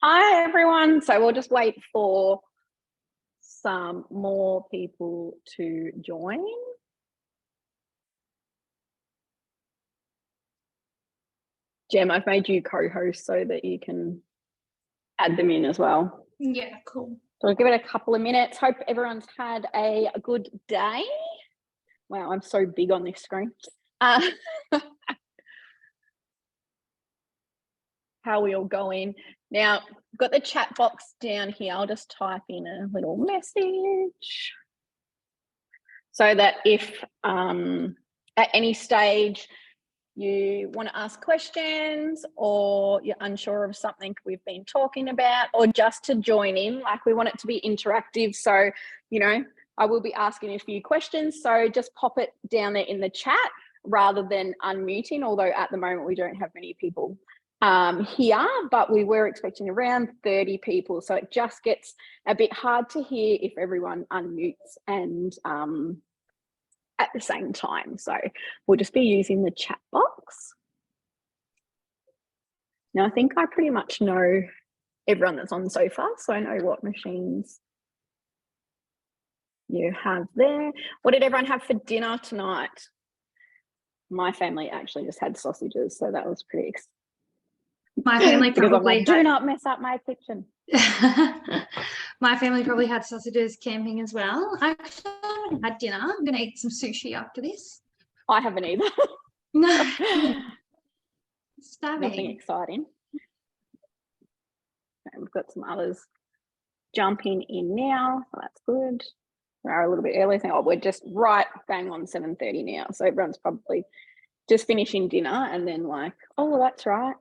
Hi, everyone. So we'll just wait for some more people to join. Jem, I've made you co-host so that you can add them in as well. Yeah, cool. So I'll give it a couple of minutes. Hope everyone's had a good day. Wow, I'm so big on this screen. How are we all going? Now, I've got the chat box down here. I'll just type in a little message so that if at any stage you want to ask questions or you're unsure of something we've been talking about, or just to join in, like we want it to be interactive. So, I will be asking a few questions. So just pop it down there in the chat rather than unmuting, although at the moment we don't have many people here, but we were expecting around 30 people. So it just gets a bit hard to hear if everyone unmutes and at the same time. So we'll just be using the chat box. Now, I think I pretty much know everyone that's on so far, so I know what machines you have there. What did everyone have for dinner tonight? My family actually just had sausages, so that was pretty exciting. My family probably do not mess up my kitchen. My family probably had sausages camping as well. I actually haven't had dinner. I'm going to eat some sushi after this. I haven't either. No. Stabbing. Nothing exciting. Okay, we've got some others jumping in now, so that's good. We're a little bit early. So we're just right bang on 7:30 now, so everyone's probably just finishing dinner and then like, oh, that's right.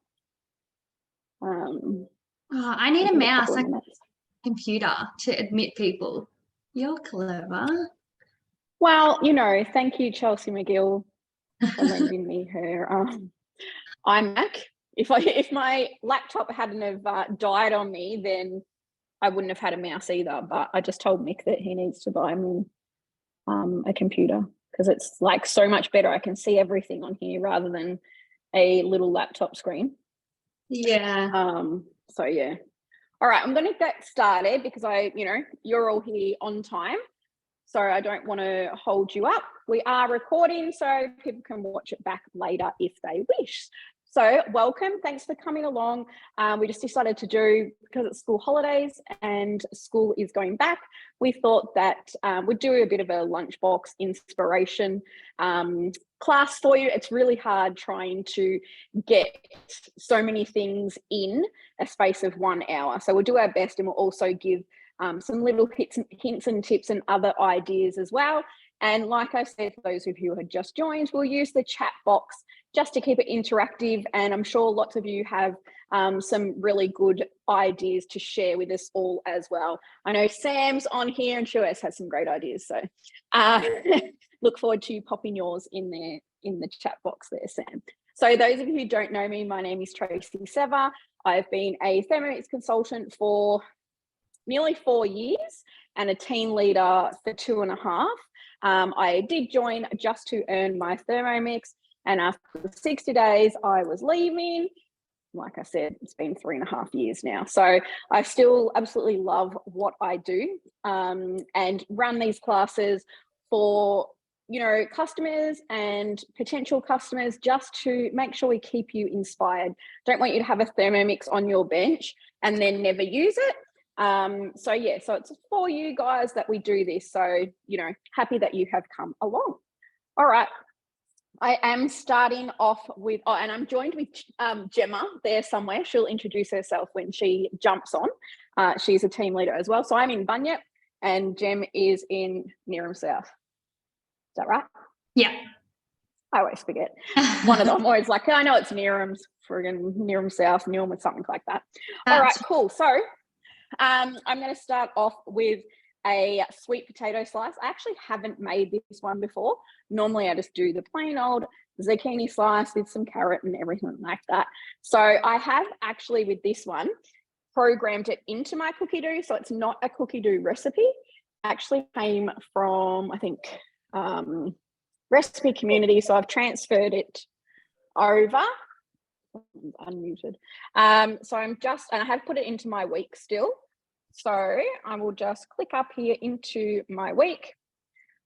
I need a mouse, like a computer, to admit people. You're clever. Well, thank you, Chelsea McGill, for lending me her iMac. If my laptop hadn't have died on me, then I wouldn't have had a mouse either. But I just told Mick that he needs to buy me a computer because it's like so much better. I can see everything on here rather than a little laptop screen. Yeah. So yeah. All right, I'm going to get started because you're all here on time. So I don't want to hold you up. We are recording so people can watch it back later if they wish. So welcome, thanks for coming along. We just decided to do, because it's school holidays and school is going back, we thought that we'd do a bit of a lunchbox inspiration class for you. It's really hard trying to get so many things in a space of 1 hour. So we'll do our best, and we'll also give some little hints and tips and other ideas as well. And like I said, for those of you who had just joined, we'll use the chat box just to keep it interactive. And I'm sure lots of you have some really good ideas to share with us all as well. I know Sam's on here and she always has some great ideas. So look forward to you popping yours in there in the chat box there, Sam. So those of you who don't know me, my name is Tracy Sever. I've been a Thermomix consultant for nearly 4 years and a team leader for 2.5. I did join just to earn my Thermomix, and after 60 days I was leaving. Like I said, it's been 3.5 years now. So I still absolutely love what I do and run these classes for customers and potential customers, just to make sure we keep you inspired. Don't want you to have a Thermomix on your bench and then never use it. So it's for you guys that we do this. So, happy that you have come along. All right. I am starting off with, and I'm joined with Gemma there somewhere. She'll introduce herself when she jumps on. She's a team leader as well. So I'm in Bunyip and Gem is in Neerim South. Is that right? Yeah. I always forget. One of them always like, I know it's Neerim's, friggin' Neerim South, Neerim, or something like that. All right, cool. So I'm going to start off with a sweet potato slice. I actually haven't made this one before. Normally I just do the plain old zucchini slice with some carrot and everything like that. So I have actually, with this one, programmed it into my cookie dough. So it's not a cookie dough recipe. It actually came from, I think, Recipe Community. So I've transferred it over. unmuted. So I'm just, and I have put it into my week still. So I will just click up here into my week.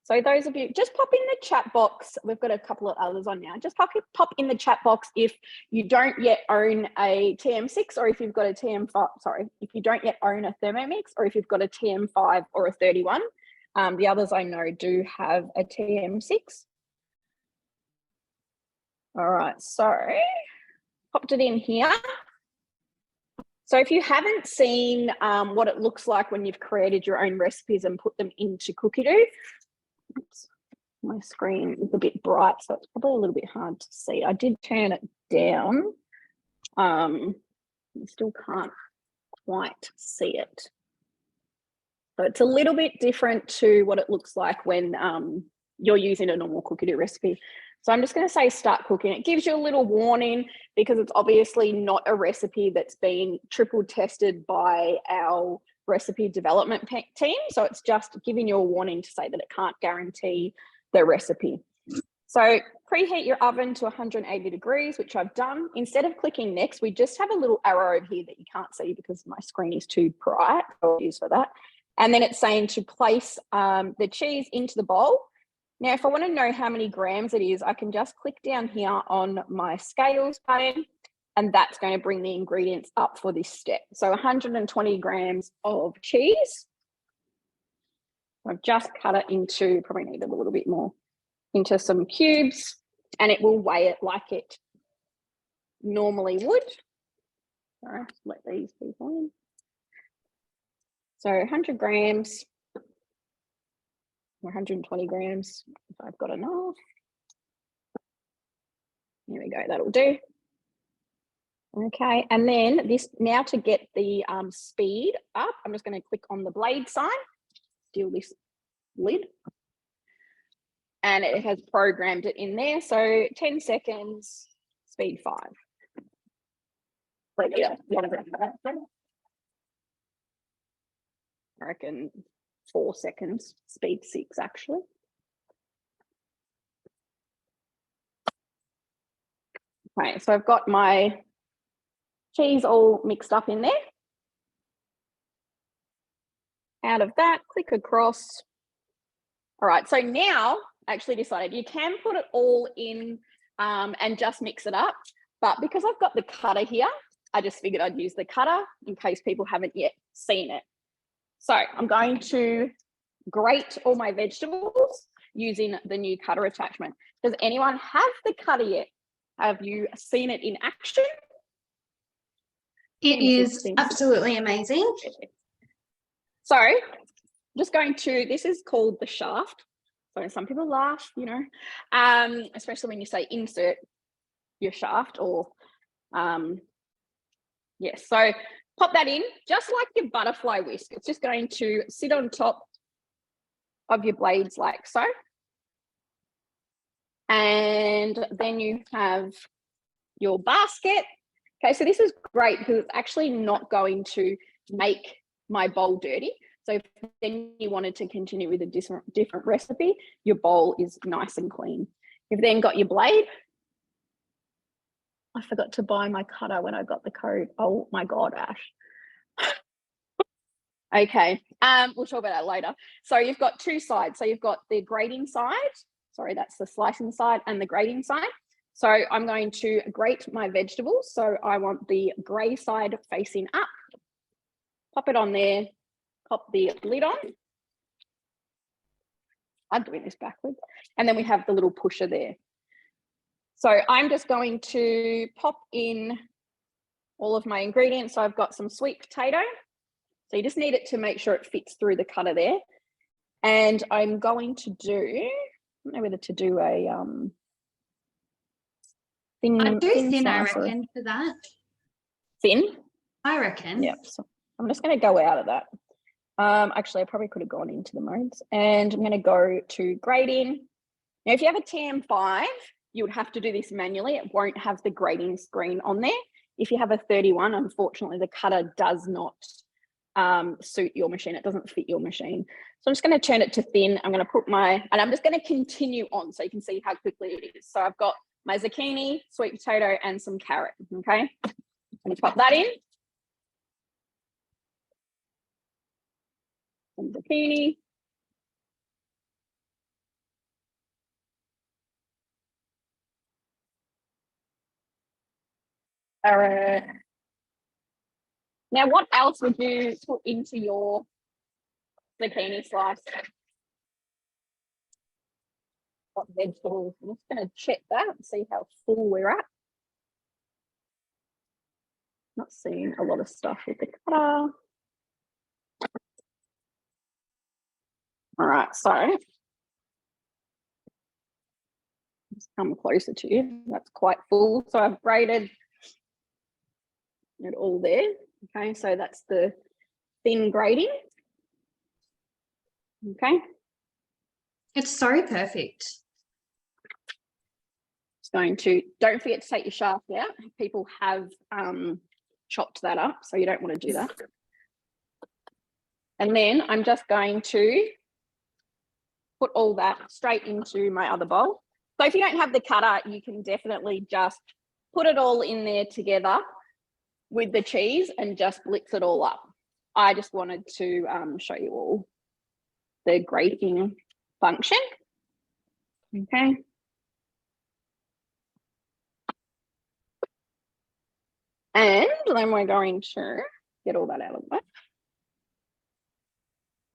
So those of you, just pop in the chat box. We've got a couple of others on now. Just pop in the chat box if you don't yet own a TM6, or if you've got a TM5, sorry, if you don't yet own a Thermomix, or if you've got a TM5 or a 31. The others I know do have a TM6. All right, so popped it in here. So if you haven't seen what it looks like when you've created your own recipes and put them into Cookie-Doo, oops, my screen is a bit bright, so it's probably a little bit hard to see. I did turn it down. You still can't quite see it. So it's a little bit different to what it looks like when you're using a normal Cookie-Doo recipe. So I'm just going to say start cooking. It gives you a little warning because it's obviously not a recipe that's been triple tested by our recipe development team. So it's just giving you a warning to say that it can't guarantee the recipe. So preheat your oven to 180 degrees, which I've done. Instead of clicking next, we just have a little arrow over here that you can't see because my screen is too bright. Apologies for that. And then it's saying to place the cheese into the bowl. Now, if I want to know how many grams it is, I can just click down here on my scales button, and that's going to bring the ingredients up for this step. So 120 grams of cheese. I've just cut it into, probably need a little bit more, into some cubes, and it will weigh it like it normally would. All right, let these people in. So 100 grams. 120 grams, if I've got enough. There we go, that'll do. Okay, and then this, now to get the speed up, I'm just going to click on the blade sign, steal this lid, and it has programmed it in there. So 10 seconds, speed 5. I reckon 4 seconds, speed 6 actually. Okay, so I've got my cheese all mixed up in there. Out of that, click across. All right, so now I actually decided you can put it all in and just mix it up. But because I've got the cutter here, I just figured I'd use the cutter in case people haven't yet seen it. So I'm going to grate all my vegetables using the new cutter attachment. Does anyone have the cutter yet? Have you seen it in action? It is absolutely amazing. So I'm just going to, this is called the shaft. So some people laugh, you know, especially when you say insert your shaft or, yes. So pop that in, just like your butterfly whisk. It's just going to sit on top of your blades like so. And then you have your basket. Okay, so this is great because it's actually not going to make my bowl dirty. So if then you wanted to continue with a different recipe, your bowl is nice and clean. You've then got your blade. I forgot to buy my cutter when I got the code. Oh my God, Ash. Okay, we'll talk about that later. So you've got two sides. So you've got the grating side. Sorry, that's the slicing side and the grating side. So I'm going to grate my vegetables. So I want the grey side facing up. Pop it on there, pop the lid on. I'm doing this backwards. And then we have the little pusher there. So I'm just going to pop in all of my ingredients. So I've got some sweet potato. So you just need it to make sure it fits through the cutter there. And I'm going to do, I don't know whether to do a thin. I'd do thin, I reckon, for that. Thin? I reckon. Yep. So I'm just going to go out of that. Actually, I probably could have gone into the modes. And I'm going to go to grating. Now, if you have a TM5, you would have to do this manually. It won't have the grating screen on there. If you have a 31, unfortunately, the cutter does not suit your machine. It doesn't fit your machine. So I'm just going to turn it to thin. I'm going to put my, and I'm just going to continue on so you can see how quickly it is. So I've got my zucchini, sweet potato, and some carrot. Okay, I'm going to pop that in. Some zucchini. Carrot. Now, what else would you put into your zucchini slice? What vegetables? I'm just going to check that and see how full we're at. Not seeing a lot of stuff with the cutter. All right, so just come closer to you. That's quite full. So I've grated it all there. Okay, so that's the thin grating. Okay. It's so perfect. It's going to, don't forget to take your shaft out. People have chopped that up, so you don't want to do that. And then I'm just going to put all that straight into my other bowl. So if you don't have the cutter, you can definitely just put it all in there together with the cheese and just blitz it all up. I just wanted to show you all the grating function. Okay. And then we're going to get all that out of the way.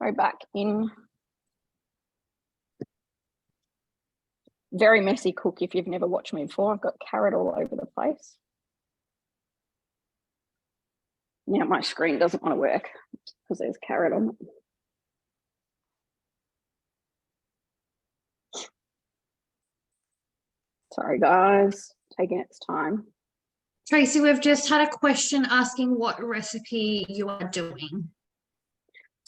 Go back in. Very messy cook if you've never watched me before. I've got carrot all over the place. Now my screen doesn't want to work because there's carrot on it. Sorry guys, taking its time. Tracy, we've just had a question asking what recipe you are doing.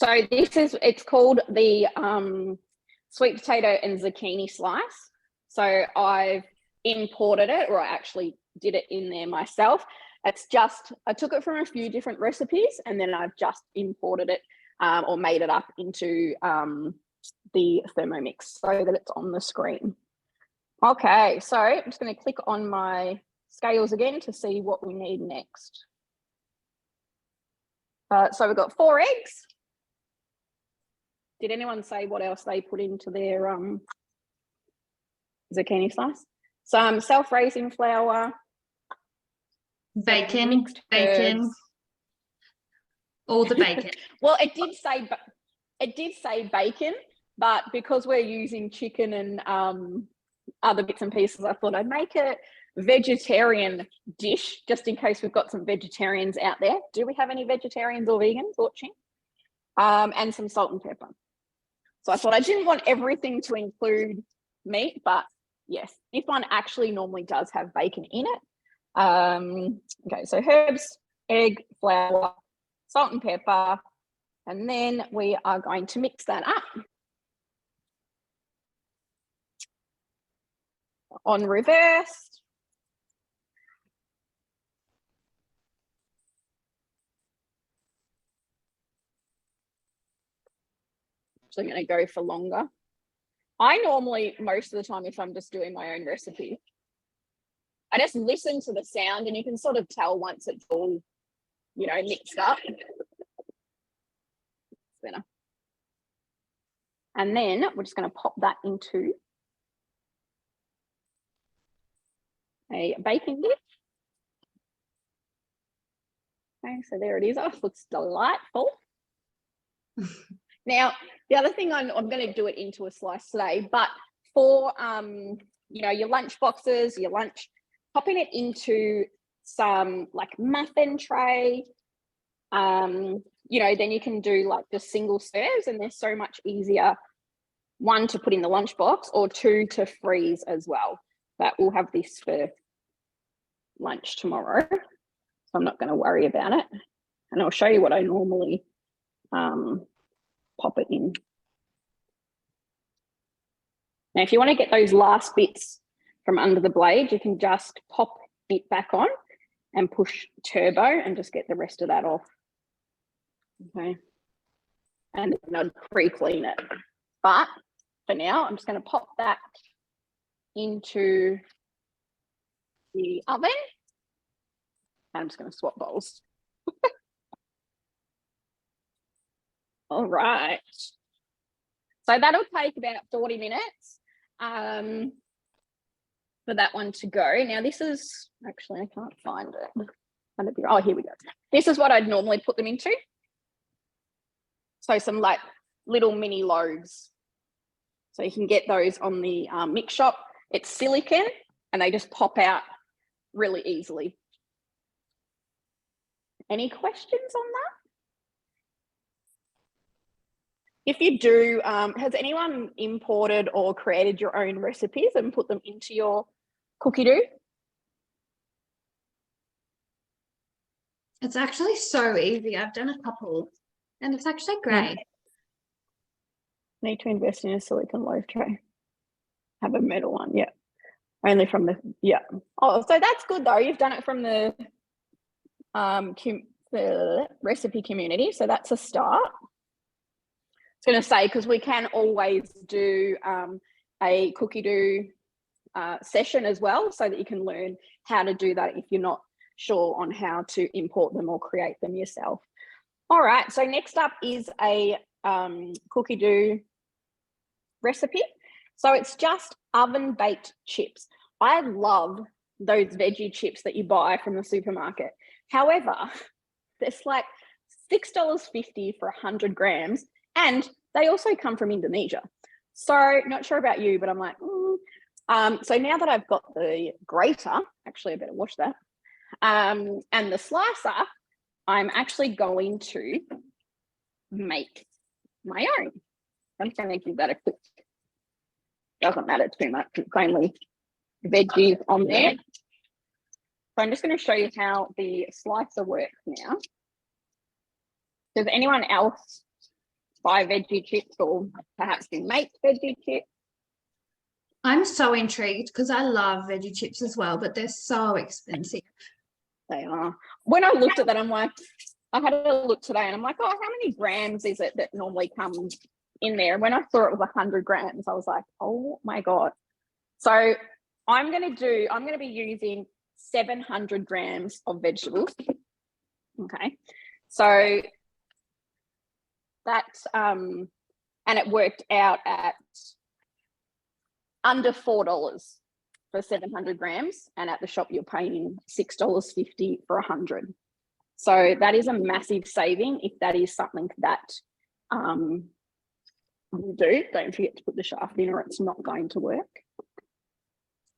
So it's called the sweet potato and zucchini slice. So I've imported it, or I actually did it in there myself. It's just, I took it from a few different recipes and then I've just imported it or made it up into the Thermomix so that it's on the screen. Okay, so I'm just going to click on my scales again to see what we need next. So we've got 4 eggs. Did anyone say what else they put into their zucchini slice? Some self-raising flour. Bacon, all the bacon. Well, it did say bacon, but because we're using chicken and other bits and pieces, I thought I'd make a vegetarian dish just in case we've got some vegetarians out there. Do we have any vegetarians or vegans watching? And some salt and pepper. So I thought I didn't want everything to include meat, but yes, this one actually normally does have bacon in it. Okay, so herbs, egg, flour, salt and pepper, and then we are going to mix that up. On reverse. So I'm going to go for longer. I normally, most of the time, if I'm just doing my own recipe, I just listen to the sound and you can sort of tell once it's all, you know, mixed up. Spinner. And then we're just going to pop that into a baking dish. Okay, so there it is. Oh, it looks delightful. Now, the other thing, I'm going to do it into a slice today, but for, you know, your lunch boxes, your lunch, popping it into some like muffin tray, you know, then you can do like just single serves and they're so much easier, 1, to put in the lunchbox or 2, to freeze as well. But we'll have this for lunch tomorrow, so I'm not going to worry about it. And I'll show you what I normally pop it in. Now, if you want to get those last bits from under the blade, you can just pop it back on and push turbo and just get the rest of that off. Okay. And then I'd pre-clean it. But for now, I'm just going to pop that into the oven. I'm just going to swap bowls. All right. So that'll take about 40 minutes for that one to go. Now this is, actually I can't find it. Oh, here we go. This is what I'd normally put them into. So some like little mini loaves. So you can get those on the mix shop. It's silicone and they just pop out really easily. Any questions on that? If you do, has anyone imported or created your own recipes and put them into your cookie dough? It's actually so easy. I've done a couple and it's actually great. Need to invest in a silicone loaf tray. Have a metal one, yeah. Only from the, yeah. Oh, so that's good though. You've done it from the recipe community. So that's a start. I was going to say, because we can always do a cookie dough session as well, so that you can learn how to do that if you're not sure on how to import them or create them yourself. All right, so next up is a cookie dough recipe. So it's just oven baked chips. I love those veggie chips that you buy from the supermarket. However, there's like $6.50 for 100 grams. And they also come from Indonesia. So not sure about you, but I'm like, so now that I've got the grater, actually I better wash that, and the slicer, I'm actually going to make my own. I'm going to give that a quick, doesn't matter too much, it's only veggies on there. So I'm just going to show you how the slicer works now. Does anyone else buy veggie chips, or perhaps you make veggie chips? I'm so intrigued because I love veggie chips as well, but they're so expensive. They are. When I looked at that, I'm like, I had a look today and I'm like, oh, how many grams is it that normally comes in there? And when I saw it was 100 grams, I was like, oh my God. So I'm going to be using 700 grams of vegetables. Okay. So that's, and it worked out at under $4 for 700 grams. And at the shop, you're paying $6.50 for 100. So that is a massive saving if that is something that you do. Don't forget to put the shaft in or it's not going to work.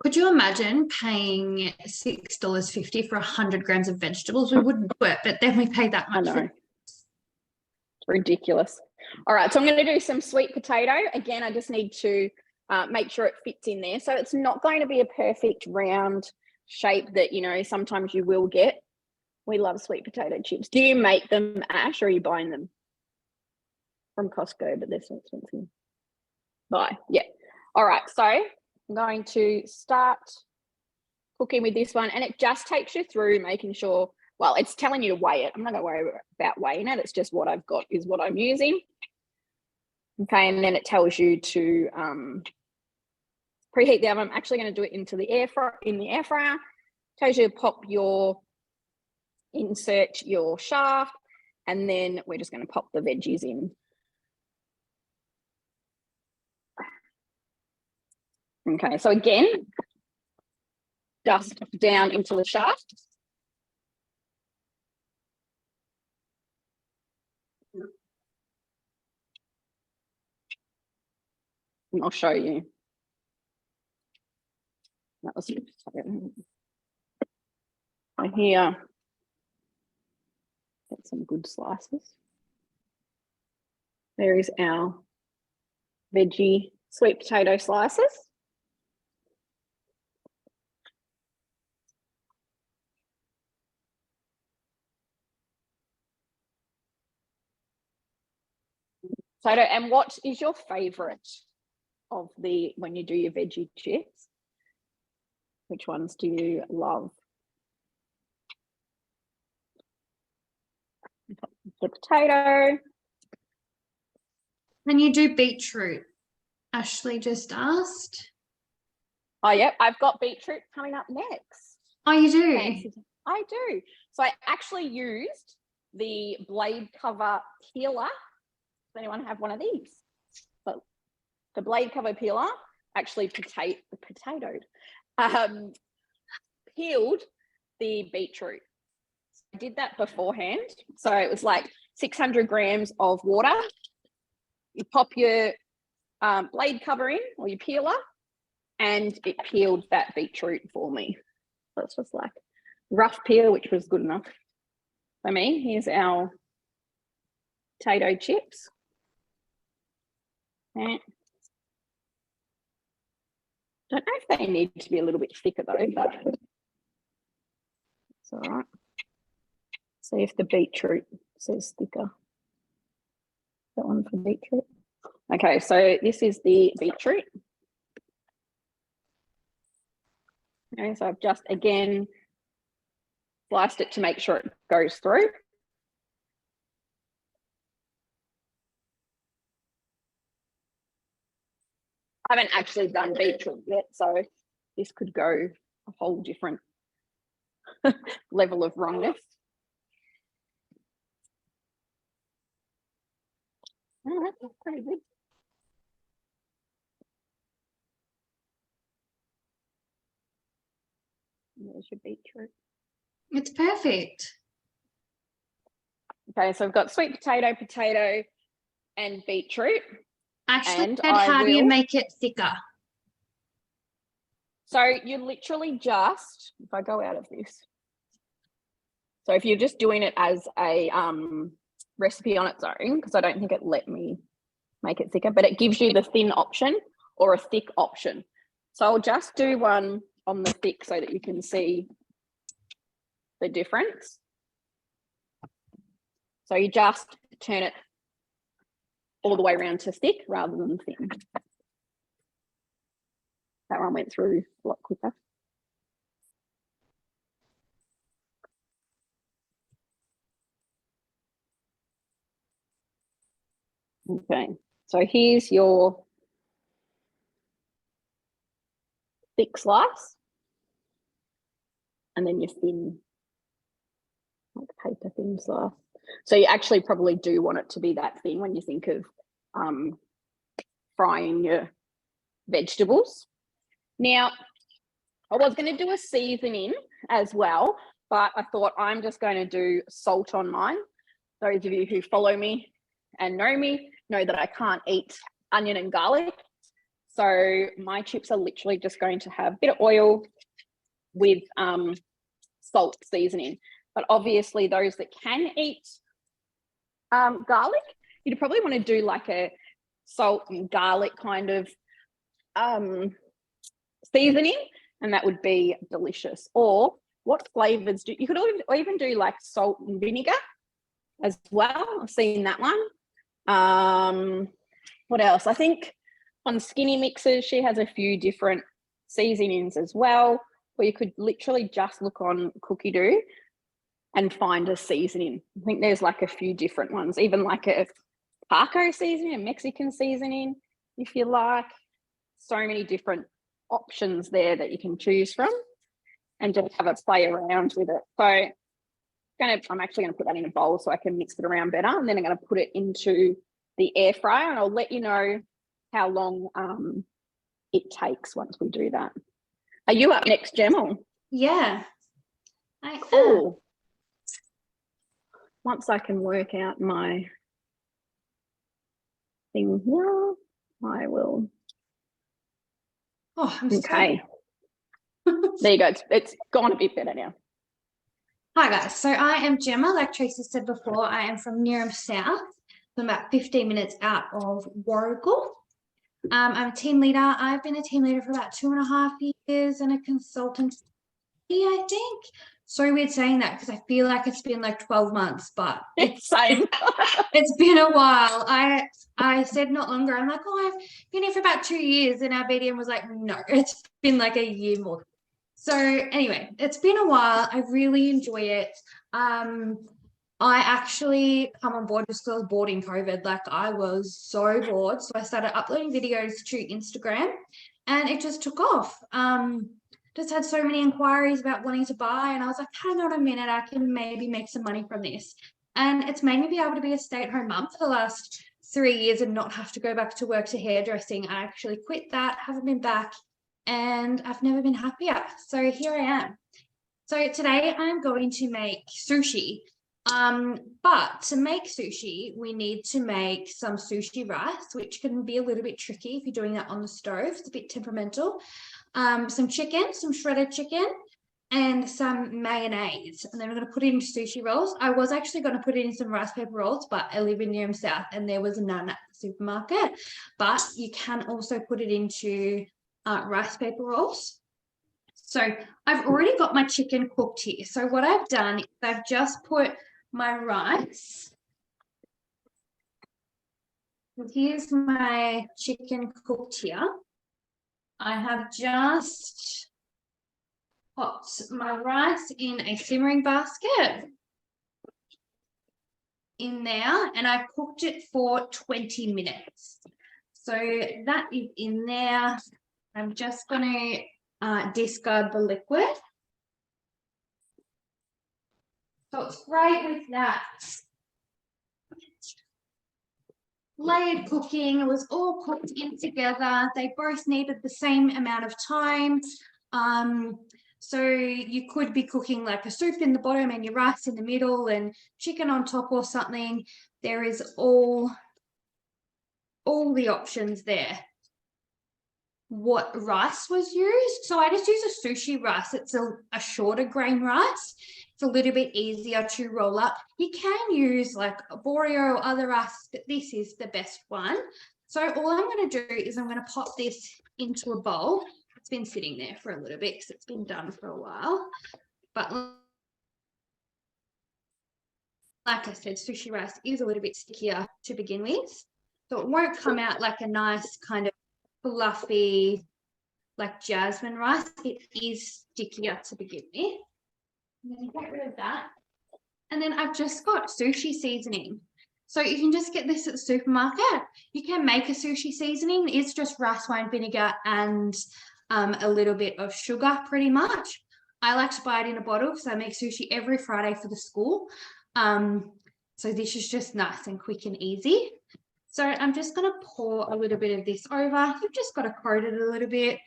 Could you imagine paying $6.50 for 100 grams of vegetables? We wouldn't do it, but then we pay that much. I know. It's ridiculous. All right, so I'm going to do some sweet potato. Again, I just need to make sure it fits in there. So it's not going to be a perfect round shape that, you know, sometimes you will get. We love sweet potato chips. Do you make them, Ash, or are you buying them from Costco? But they're so expensive. Buy, yeah. All right, so I'm going to start cooking with this one, and it just takes you through making sure, well, it's telling you to weigh it. I'm not going to worry about weighing it. It's just what I've got is what I'm using. Okay, and then it tells you to preheat the oven. I'm actually going to do it into the air fryer. Tells you to pop insert your shaft, and then we're just going to pop the veggies in. Okay, so again, dust down into the shaft. And I'll show you. That was here. Get some good slices. There is our veggie sweet potato slices. And what is your favorite of when you do your veggie chips? Which ones do you love? The potato. Can you do beetroot? Ashley just asked. Oh, yeah, I've got beetroot coming up next. Oh, you do? I do. So I actually used the blade cover peeler. Does anyone have one of these? So the blade cover peeler actually potatoed, peeled the beetroot. I did that beforehand. So it was like 600 grams of water. You pop your blade cover in, or your peeler, and it peeled that beetroot for me. So it's just like rough peel, which was good enough for me. Here's our potato chips. And don't know if they need to be a little bit thicker though, but it's all right. See if the beetroot says thicker. That one for beetroot. Okay, so this is the beetroot. Okay, so I've just again sliced it to make sure it goes through. I haven't actually done beetroot yet, so this could go a whole different level of wrongness. All right, that's pretty good. There's your beetroot. It's perfect. Okay, so I've got sweet potato, and beetroot. Actually, and how do you make it thicker? So you literally just, if I go out of this, so if you're just doing it as a recipe on its own, because I don't think it let me make it thicker, but it gives you the thin option or a thick option. So I'll just do one on the thick so that you can see the difference. So you just turn it all the way around to thick rather than thin. That one went through a lot quicker. Okay, so here's your thick slice, and then your thin, like paper thin slice. So you actually probably do want it to be that thin when you think of frying your vegetables. Now, I was going to do a seasoning as well, but I thought I'm just going to do salt on mine. Those of you who follow me and know me know that I can't eat onion and garlic. So my chips are literally just going to have a bit of oil with salt seasoning. But obviously those that can eat garlic, you'd probably want to do like a salt and garlic kind of seasoning, and that would be delicious. Or what flavors do you could even do like salt and vinegar as well. I've seen that one. What else? I think on Skinny Mixes, she has a few different seasonings as well, where you could literally just look on Cookie Doo and find a seasoning. I think there's like a few different ones, even like a taco seasoning, a Mexican seasoning, if you like. So many different options there that you can choose from, and just have a play around with it. So I'm actually going to put that in a bowl so I can mix it around better, and then I'm going to put it into the air fryer, and I'll let you know how long it takes once we do that. Are you up next, Gemma? Yeah. Cool. Once I can work out my thing here, I will. Oh, I'm okay. There you go. It's gone a bit better now. Hi guys, so I am Gemma. Like Tracy said before, I am from Nearham South. I'm about 15 minutes out of Warragul. I'm a team leader. I've been a team leader for about 2.5 years and a consultant, I think. So weird saying that because I feel like it's been like 12 months, but it's same. It's been a while. I said not longer. I'm like, oh, I've been here for about 2 years, and our BDM was like, no, it's been like a year more. So anyway, it's been a while. I really enjoy it. I actually come on board just because I was bored in COVID. Like I was so bored. So I started uploading videos to Instagram, and it just took off. just had so many inquiries about wanting to buy, and I was like, hang on a minute, I can maybe make some money from this. And it's made me be able to be a stay-at-home mum for the last 3 years and not have to go back to work to hairdressing. I actually quit that, haven't been back, and I've never been happier. So here I am. So today I'm going to make sushi. But to make sushi, we need to make some sushi rice, which can be a little bit tricky if you're doing that on the stove. It's a bit temperamental. Some chicken, some shredded chicken, and some mayonnaise. And then we're going to put it into sushi rolls. I was actually going to put it in some rice paper rolls, but I live in Newham South and there was none at the supermarket. But you can also put it into rice paper rolls. So I've already got my chicken cooked here. So what I've done is I've just put my rice. Here's my chicken cooked here. I have just put my rice in a simmering basket in there, and I've cooked it for 20 minutes. So that is in there. I'm just going to discard the liquid. So it's great with that layered cooking. It was all cooked in together. They both needed the same amount of time. So you could be cooking like a soup in the bottom and your rice in the middle and chicken on top or something. There is all the options there. What rice was used? So I just use a sushi rice. It's a shorter grain rice. It's a little bit easier to roll up. You can use like a Boreo or other rice, but this is the best one. So all I'm going to do is I'm going to pop this into a bowl. It's been sitting there for a little bit because it's been done for a while. But like I said, sushi rice is a little bit stickier to begin with. So it won't come out like a nice kind of fluffy, like jasmine rice. It is stickier to begin with. I'm going to get rid of that. And then I've just got sushi seasoning. So you can just get this at the supermarket. You can make a sushi seasoning. It's just rice wine vinegar and a little bit of sugar, pretty much. I like to buy it in a bottle because I make sushi every Friday for the school. So this is just nice and quick and easy. So I'm just going to pour a little bit of this over. You've just got to coat it a little bit.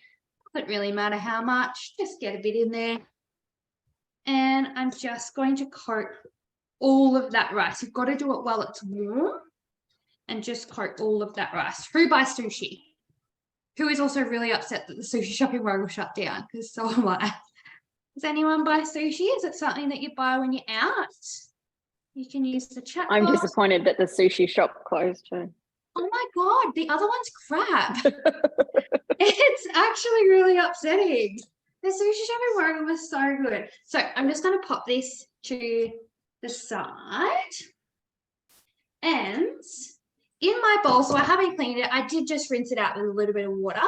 Doesn't really matter how much. Just get a bit in there. And I'm just going to coat all of that rice. You've got to do it while it's warm and just coat all of that rice. Who buys sushi? Who is also really upset that the sushi shop in Warragul shut down? Because so am I. Does anyone buy sushi? Is it something that you buy when you're out? You can use the chat box. I'm disappointed that the sushi shop closed too. Oh my God, the other one's crap. It's actually really upsetting. The sushi shop in Warragul was so good. So I'm just going to pop this to the side. And in my bowl, so I haven't cleaned it. I did just rinse it out with a little bit of water,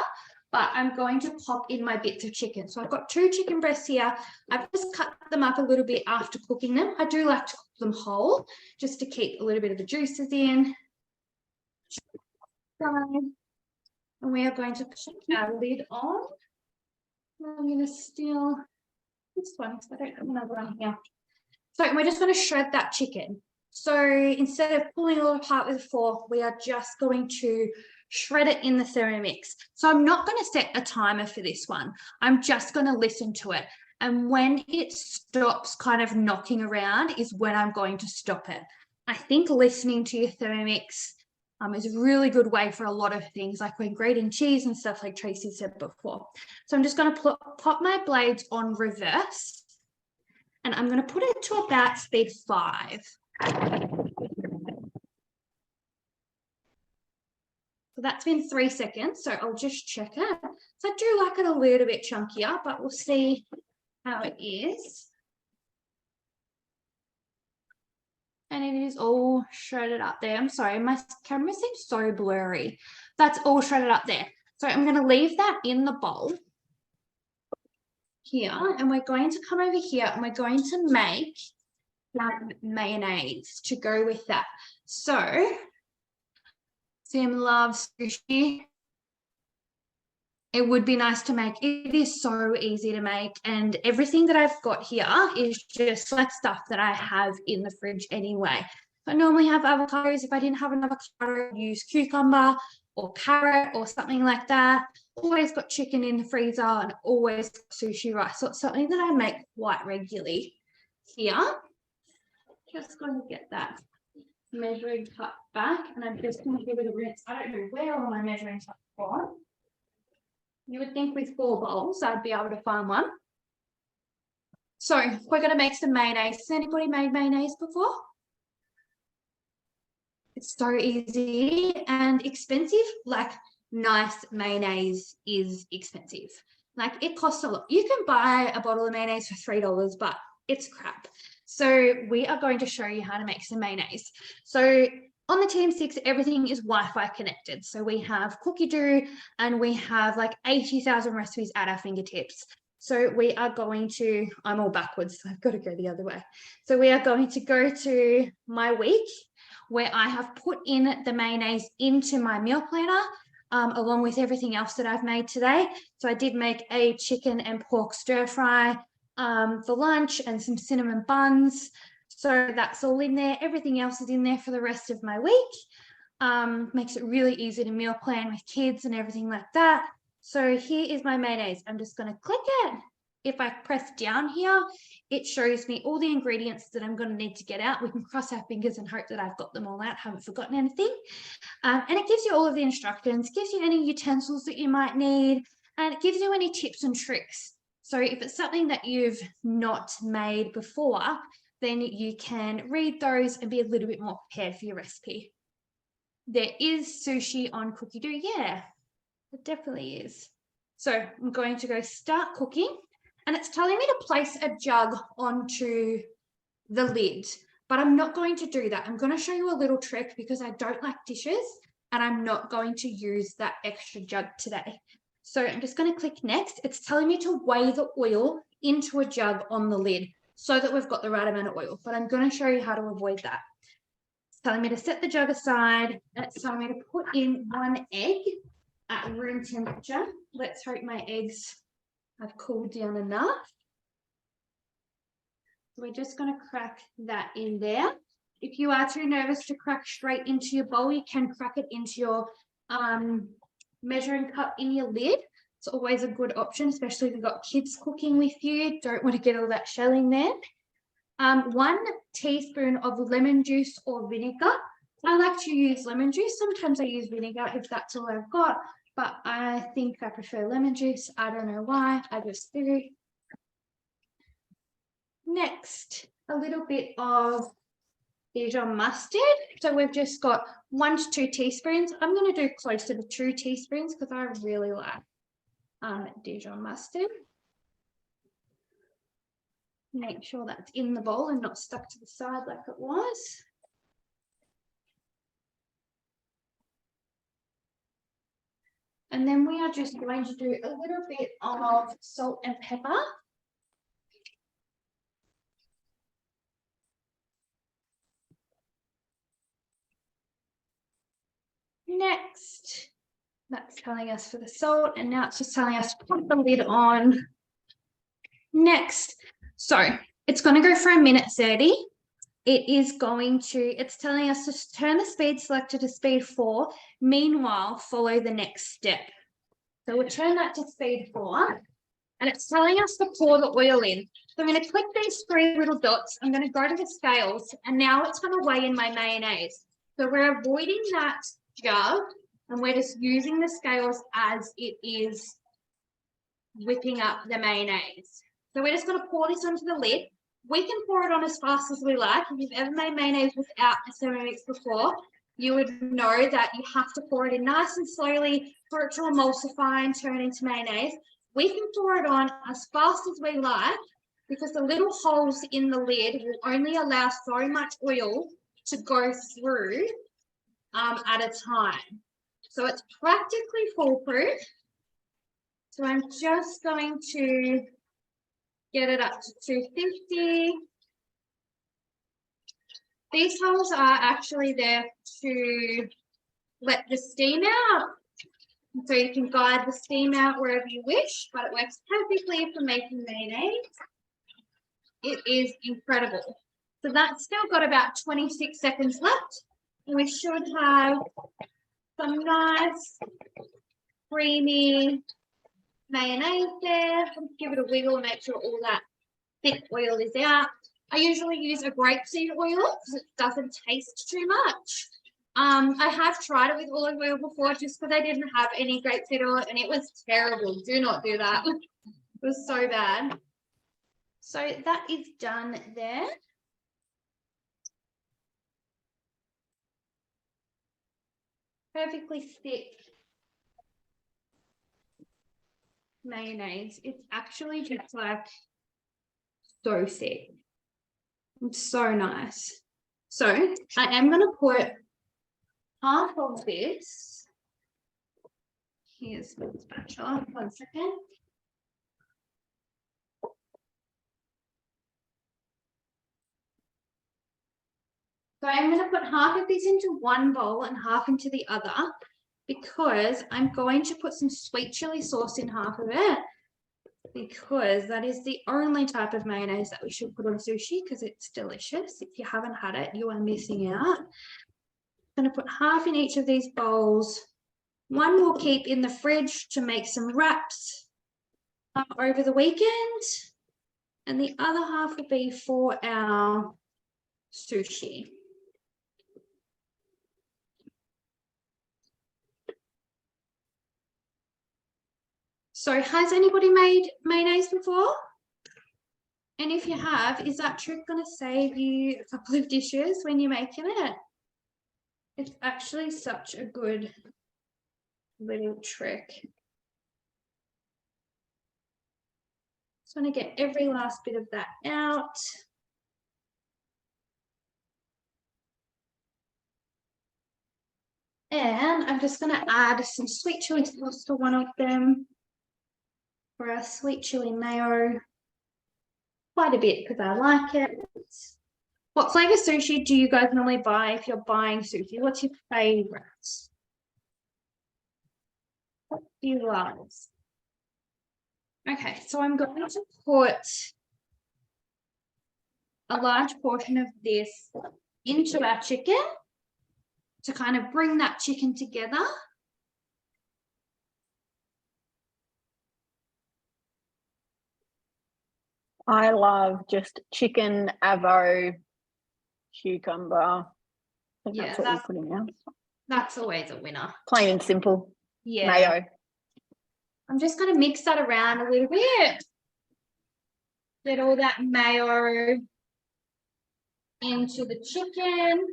but I'm going to pop in my bits of chicken. So I've got 2 chicken breasts here. I've just cut them up a little bit after cooking them. I do like to cook them whole just to keep a little bit of the juices in. And we are going to put our lid on. I'm going to steal this one because I don't have another one here. So we're just going to shred that chicken. So instead of pulling it all apart with a fork, we are just going to shred it in the Thermomix. So I'm not going to set a timer for this one. I'm just going to listen to it. And when it stops kind of knocking around is when I'm going to stop it. I think listening to your Thermomix is a really good way for a lot of things, like when grating cheese and stuff like Tracy said before. So I'm just going to pop my blades on reverse, and I'm going to put it to about speed 5. So that's been 3 seconds, so I'll just check it. So I do like it a little bit chunkier, but we'll see how it is. And it is all shredded up there. I'm sorry, my camera seems so blurry. That's all shredded up there. So I'm going to leave that in the bowl here, and we're going to come over here and we're going to make mayonnaise to go with that. So Sam loves sushi. it would be nice to make. It is so easy to make, and everything that I've got here is just like stuff that I have in the fridge anyway. I normally have avocados. If I didn't have an avocado, I'd use cucumber or carrot or something like that. Always got chicken in the freezer and always sushi rice. So it's something that I make quite regularly here. Just going to get that measuring cup back, and I'm just going to give it a rinse. I don't know where all my measuring cups are. You would think with 4 bowls, I'd be able to find one. So we're going to make some mayonnaise. Has anybody made mayonnaise before? It's so easy and expensive. Like, nice mayonnaise is expensive. Like, it costs a lot. You can buy a bottle of mayonnaise for $3, but it's crap. So we are going to show you how to make some mayonnaise. So on the TM6, everything is Wi-Fi connected. So we have cookie dough and we have like 80,000 recipes at our fingertips. So we are going to, I'm all backwards, so I've got to go the other way. So we are going to go to my week where I have put in the mayonnaise into my meal planner, along with everything else that I've made today. So I did make a chicken and pork stir fry for lunch and some cinnamon buns. So that's all in there. Everything else is in there for the rest of my week. Makes it really easy to meal plan with kids and everything like that. So here is my mayonnaise. I'm just going to click it. If I press down here, it shows me all the ingredients that I'm going to need to get out. We can cross our fingers and hope that I've got them all out, haven't forgotten anything. And it gives you all of the instructions, gives you any utensils that you might need, and it gives you any tips and tricks. So if it's something that you've not made before, then you can read those and be a little bit more prepared for your recipe. There is sushi on cookie dough. Yeah, it definitely is. So I'm going to go start cooking, and it's telling me to place a jug onto the lid, but I'm not going to do that. I'm going to show you a little trick because I don't like dishes and I'm not going to use that extra jug today. So I'm just going to click next. It's telling me to weigh the oil into a jug on the lid so that we've got the right amount of oil, but I'm going to show you how to avoid that. It's telling me to set the jug aside, and it's telling me to put in 1 egg at room temperature. Let's hope my eggs have cooled down enough. So we're just going to crack that in there. If you are too nervous to crack straight into your bowl, you can crack it into your measuring cup in your lid. It's always a good option, especially if you've got kids cooking with you. Don't want to get all that shell in there. 1 teaspoon of lemon juice or vinegar. I like to use lemon juice. Sometimes I use vinegar if that's all I've got, but I think I prefer lemon juice. I don't know why, I just do. Next, a little bit of Dijon mustard. So we've just got 1 to 2 teaspoons. I'm going to do closer to 2 teaspoons because I really like Dijon mustard. Make sure that's in the bowl and not stuck to the side like it was. And then we are just going to do a little bit of salt and pepper. Next, that's telling us for the salt, and now it's just telling us to put the lid on. Next, so it's going to go for 1:30. It's telling us to turn the speed selector to speed 4. Meanwhile, follow the next step. So we'll turn that to speed 4, and it's telling us to pour the oil in. So I'm going to click these 3 little dots. I'm going to go to the scales, and now it's going to weigh in my mayonnaise. So we're avoiding that jug, and we're just using the scales as it is whipping up the mayonnaise. So we're just going to pour this onto the lid. We can pour it on as fast as we like. If you've ever made mayonnaise without a Thermomix before, you would know that you have to pour it in nice and slowly for it to emulsify and turn into mayonnaise. We can pour it on as fast as we like because the little holes in the lid will only allow so much oil to go through at a time. So it's practically foolproof. So I'm just going to get it up to 250. These holes are actually there to let the steam out. So you can guide the steam out wherever you wish, but it works perfectly for making mayonnaise. It is incredible. So that's still got about 26 seconds left. And we should have some nice creamy mayonnaise there. Give it a wiggle and make sure all that thick oil is out. I usually use a grapeseed oil because it doesn't taste too much. I have tried it with olive oil before just because I didn't have any grapeseed oil and it was terrible. Do not do that. It was so bad. So that is done there. Perfectly thick mayonnaise. It's actually just like so thick. It's so nice. So I am going to put half of this. Here's my spatula. 1 second. So I'm going to put half of this into one bowl and half into the other because I'm going to put some sweet chili sauce in half of it because that is the only type of mayonnaise that we should put on sushi because it's delicious. If you haven't had it, you are missing out. I'm going to put half in each of these bowls. One we'll keep in the fridge to make some wraps over the weekend, and the other half will be for our sushi. So has anybody made mayonnaise before? And if you have, is that trick going to save you a couple of dishes when you're making it? It's actually such a good little trick. Just want to get every last bit of that out. And I'm just going to add some sweet chili sauce to one of them for our sweet chili mayo. Quite a bit because I like it. What flavor sushi do you guys normally buy if you're buying sushi? What's your favorite? What do you like? Okay, so I'm going to put a large portion of this into our chicken to kind of bring that chicken together. I love just chicken, avo, cucumber. I think that's what we're putting now. That's always a winner. Plain and simple. Yeah. Mayo. I'm just going to mix that around a little bit. Get all that mayo into the chicken.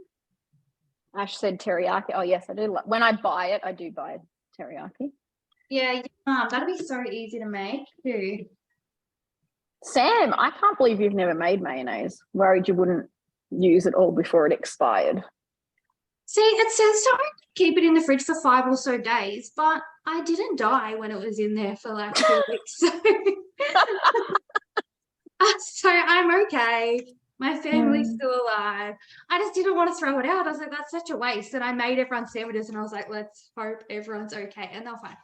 Ash said teriyaki. Oh, yes, I do. When I buy it, I do buy teriyaki. Yeah, that'd be so easy to make too. Sam, I can't believe you've never made mayonnaise. Worried you wouldn't use it all before it expired. See, it says to keep it in the fridge for 5 or so days, but I didn't die when it was in there for like 2 weeks. So I'm okay. My family's still alive. I just didn't want to throw it out. I was like, that's such a waste. And I made everyone sandwiches and I was like, let's hope everyone's okay. And they're fine.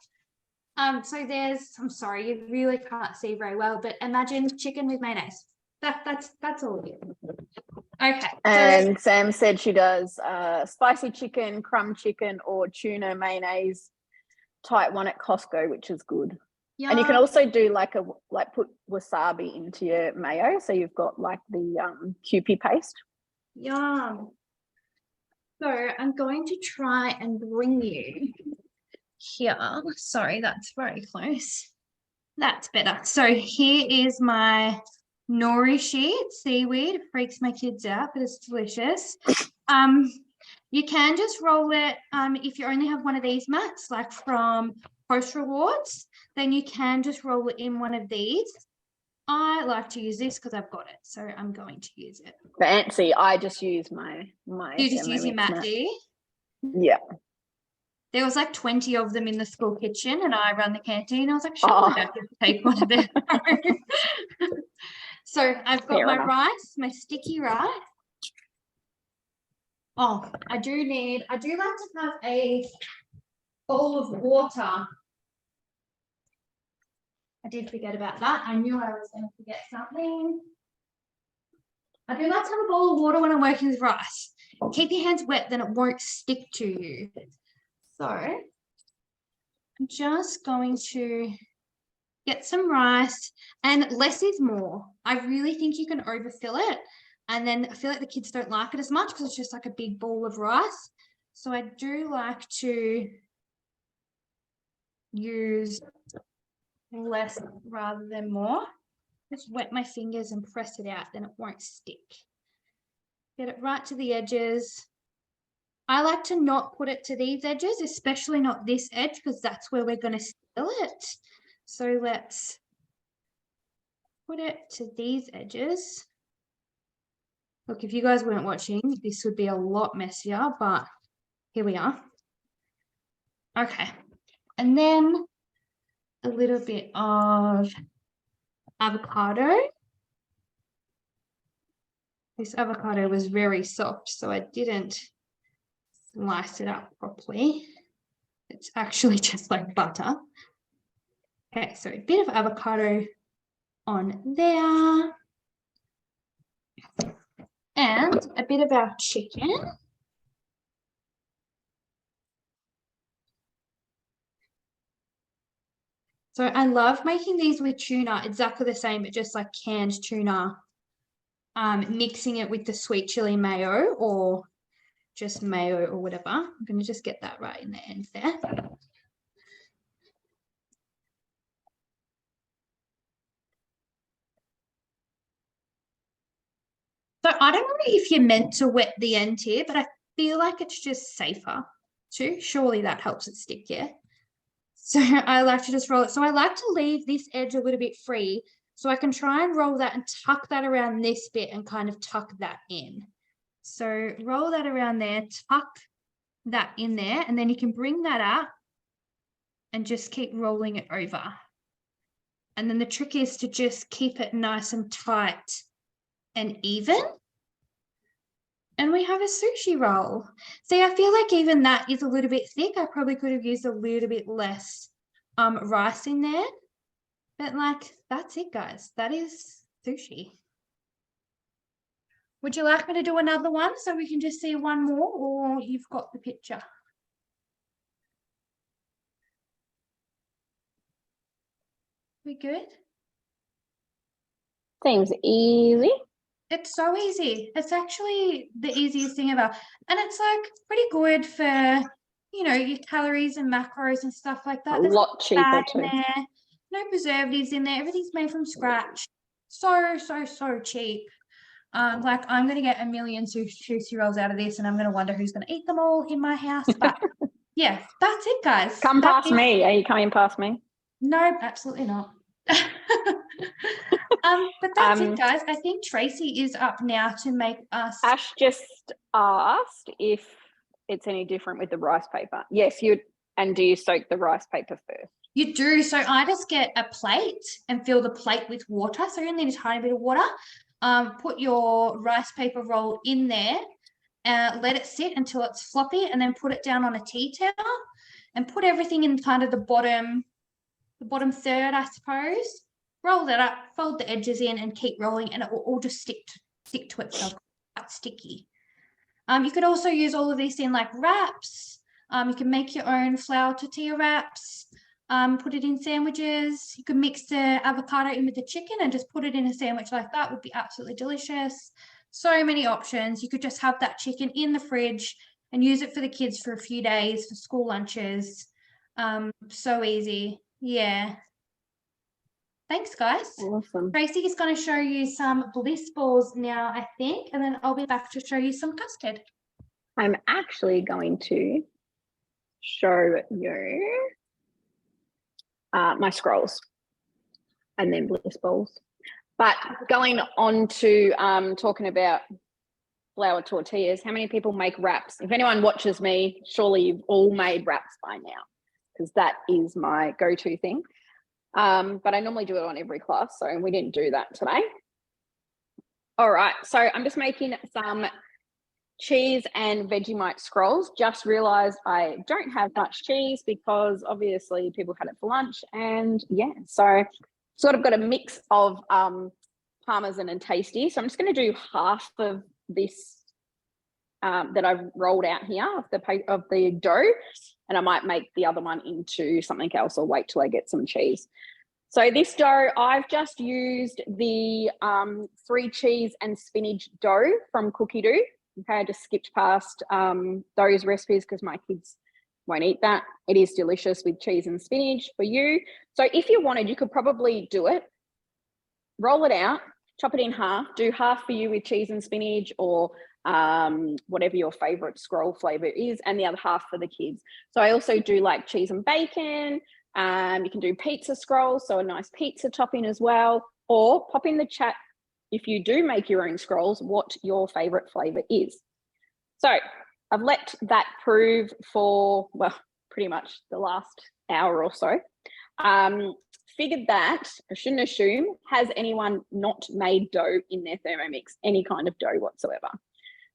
So I'm sorry, you really can't see very well, but imagine chicken with mayonnaise. That's all it is. Okay. And so, Sam said she does spicy chicken, crumb chicken, or tuna mayonnaise type one at Costco, which is good. Yeah. And you can also do put wasabi into your mayo, so you've got like the Kewpie paste. Yum. So I'm going to try and bring you here. Sorry, that's very close. That's better. So here is my nori sheet seaweed. It freaks my kids out, but it's delicious. You can just roll it if you only have one of these mats, like from Post Rewards, then you can just roll it in one of these. I like to use this because I've got it, so I'm going to use it. Fancy. I just use my You just use your mat, do you? Yeah. There was like 20 of them in the school kitchen and I run the canteen. I was like, sure, I have to take one of them. So I've got my rice, my sticky rice. Oh, I do like to have a bowl of water. I did forget about that. I knew I was going to forget something. I do like to have a bowl of water when I'm working with rice. Keep your hands wet, then it won't stick to you. So I'm just going to get some rice, and less is more. I really think you can overfill it, and then I feel like the kids don't like it as much because it's just like a big bowl of rice. So I do like to use less rather than more. Just wet my fingers and press it out, then it won't stick. Get it right to the edges. I like to not put it to these edges, especially not this edge, because that's where we're going to seal it. So let's put it to these edges. Look, if you guys weren't watching, this would be a lot messier, but here we are. Okay. And then a little bit of avocado. This avocado was very soft, so I didn't slice it up properly. It's actually just like butter. Okay, so a bit of avocado on there. And a bit of our chicken. So I love making these with tuna, exactly the same, but just like canned tuna. Mixing it with the sweet chili mayo or just mayo or whatever. I'm going to just get that right in the end there. So I don't know if you're meant to wet the end here, but I feel like it's just safer too. Surely that helps it stick, yeah? So I like to just roll it. So I like to leave this edge a little bit free so I can try and roll that and tuck that around this bit and kind of tuck that in. So roll that around there, tuck that in there, and then you can bring that up and just keep rolling it over. And then the trick is to just keep it nice and tight and even. And we have a sushi roll. See, I feel like even that is a little bit thick. I probably could have used a little bit less rice in there. But like, that's it, guys. That is sushi. Would you like me to do another one so we can just see one more, or you've got the picture? We good? Seems easy. It's so easy. It's actually the easiest thing ever. And it's like pretty good for, you know, your calories and macros and stuff like that. A There's lot cheaper too. there, no preservatives in there. Everything's made from scratch. So cheap. Like I'm going to get a million sushi rolls out of this, and I'm going to wonder who's going to eat them all in my house. But yeah, that's it, guys. Come past me. Are you coming past me? No, absolutely not. But that's it, guys. I think Tracy is up now to make us. Ash just asked if it's any different with the rice paper. Yes, you. And do you soak the rice paper first? You do. So I just get a plate and fill the plate with water. So you need a tiny bit of water. Put your rice paper roll in there. Let it sit until it's floppy, and then put it down on a tea towel, and put everything in kind of the bottom third, I suppose. Roll that up, fold the edges in, and keep rolling, and it will all just stick to itself. That's sticky. You could also use all of these in like wraps. You can make your own flour tortilla wraps. Put it in sandwiches. You could mix the avocado in with the chicken and just put it in a sandwich like that. Would be absolutely delicious. So many options. You could just have that chicken in the fridge and use it for the kids for a few days for school lunches. So easy. Yeah. Thanks, guys. Awesome. Tracy is going to show you some bliss balls now, I think, and then I'll be back to show you some custard. I'm actually going to show you my scrolls and then bliss balls. But going on to talking about flour tortillas, how many people make wraps? If anyone watches me, surely you've all made wraps by now, because that is my go-to thing. But I normally do it on every class, so we didn't do that today. All right, so I'm just making some cheese and Vegemite scrolls. Just realized I don't have much cheese because obviously people had it for lunch, and yeah, so sort of got a mix of Parmesan and Tasty. So I'm just going to do half of this that I've rolled out here of the dough, and I might make the other one into something else or wait till I get some cheese. So this dough, I've just used the 3 cheese and spinach dough from Cookie Dough. Okay, I just skipped past those recipes because my kids won't eat that. It is delicious with cheese and spinach for you. So if you wanted, you could probably do it, roll it out, chop it in half, do half for you with cheese and spinach or whatever your favorite scroll flavor is, and the other half for the kids. So I also do like cheese and bacon. You can do pizza scrolls, so a nice pizza topping as well, or pop in the chat if you do make your own scrolls, what your favorite flavor is. So I've let that prove for, well, pretty much the last hour or so. Figured that, I shouldn't assume, has anyone not made dough in their Thermomix, any kind of dough whatsoever?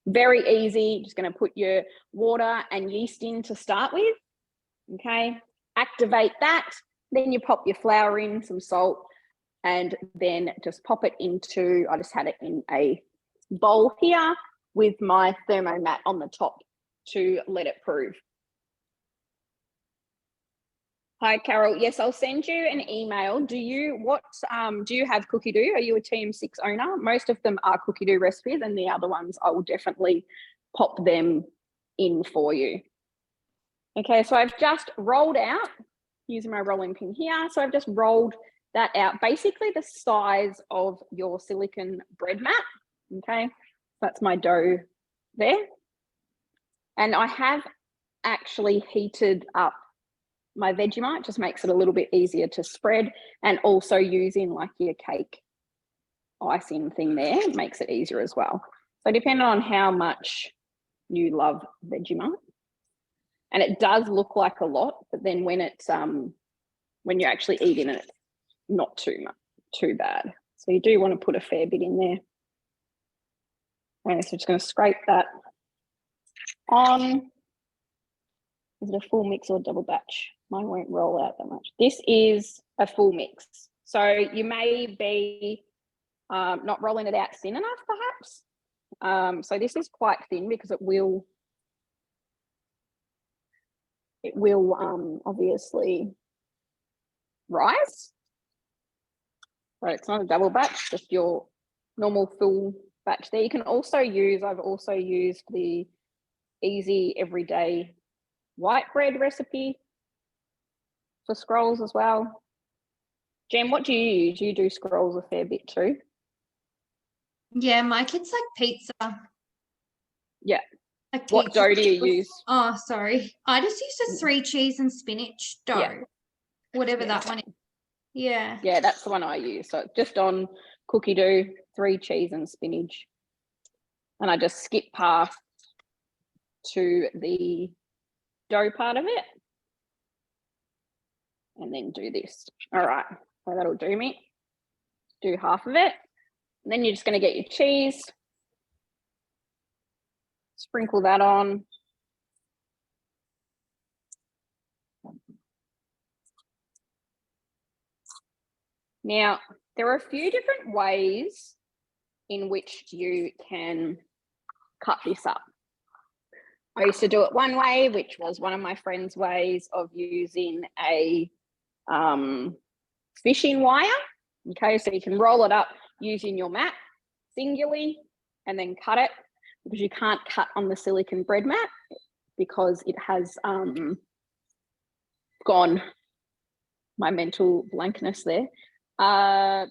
Very easy, just gonna put your water and yeast in to start with, okay? Activate that, then you pop your flour in, some salt, and then just pop it into, I just had it in a bowl here with my thermomat on the top to let it prove. Hi, Carol. Yes, I'll send you an email. Do you have Cookie Dough? Are you a TM6 owner? Most of them are Cookie Dough recipes, and the other ones I will definitely pop them in for you. Okay, so I've just rolled out using my rolling pin here. So I've just rolled that out, basically the size of your silicone bread mat. Okay, that's my dough there. And I have actually heated up my Vegemite, just makes it a little bit easier to spread, and also using like your cake icing thing there makes it easier as well. So depending on how much you love Vegemite, and it does look like a lot, but then when it's when you're actually eating it, it's not too bad. So you do want to put a fair bit in there. Okay, so just going to scrape that on. Is it a full mix or double batch? Mine won't roll out that much. This is a full mix. So you may be not rolling it out thin enough, perhaps. So this is quite thin because it will obviously rise. So it's not a double batch, just your normal full batch there. You can also use, I've also used the easy everyday white bread recipe for scrolls as well. Jem, what do you use? You do scrolls a fair bit too? Yeah, my kids like pizza. Yeah. Like what dough do you use? Oh, sorry. I just use a 3 cheese and spinach dough. Yeah. Whatever that one is. Yeah. Yeah, that's the one I use. So just on Cookie Dough, 3 cheese and spinach. And I just skip past to the dough part of it. And then do this. All right, so that'll do me. Do half of it. And then you're just going to get your cheese. Sprinkle that on. Now, there are a few different ways in which you can cut this up. I used to do it one way, which was one of my friend's ways of using a fishing wire. Okay, so you can roll it up using your mat singularly and then cut it, because you can't cut on the silicone bread mat because it has gone my mental blankness there.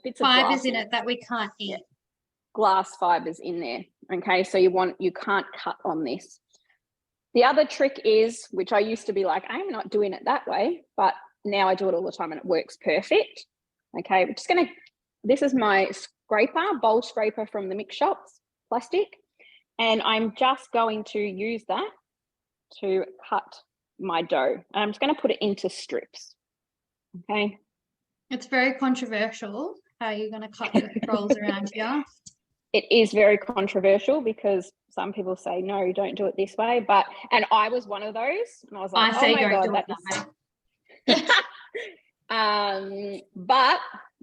Bits of fibers in it that we can't eat. Yeah, glass fibers in there. Okay, so you can't cut on this. The other trick is, which I used to be like, I'm not doing it that way, but now I do it all the time and it works perfect. Okay, we're just gonna, this is my scraper, bowl scraper from the mix shops, plastic, and I'm just going to use that to cut my dough. And I'm just going to put it into strips. Okay. It's very controversial how you're going to cut the rolls around here. it is very controversial because some people say, no, don't do it this way. And I was one of those. And I was like, I say oh my don't God, do it that way. but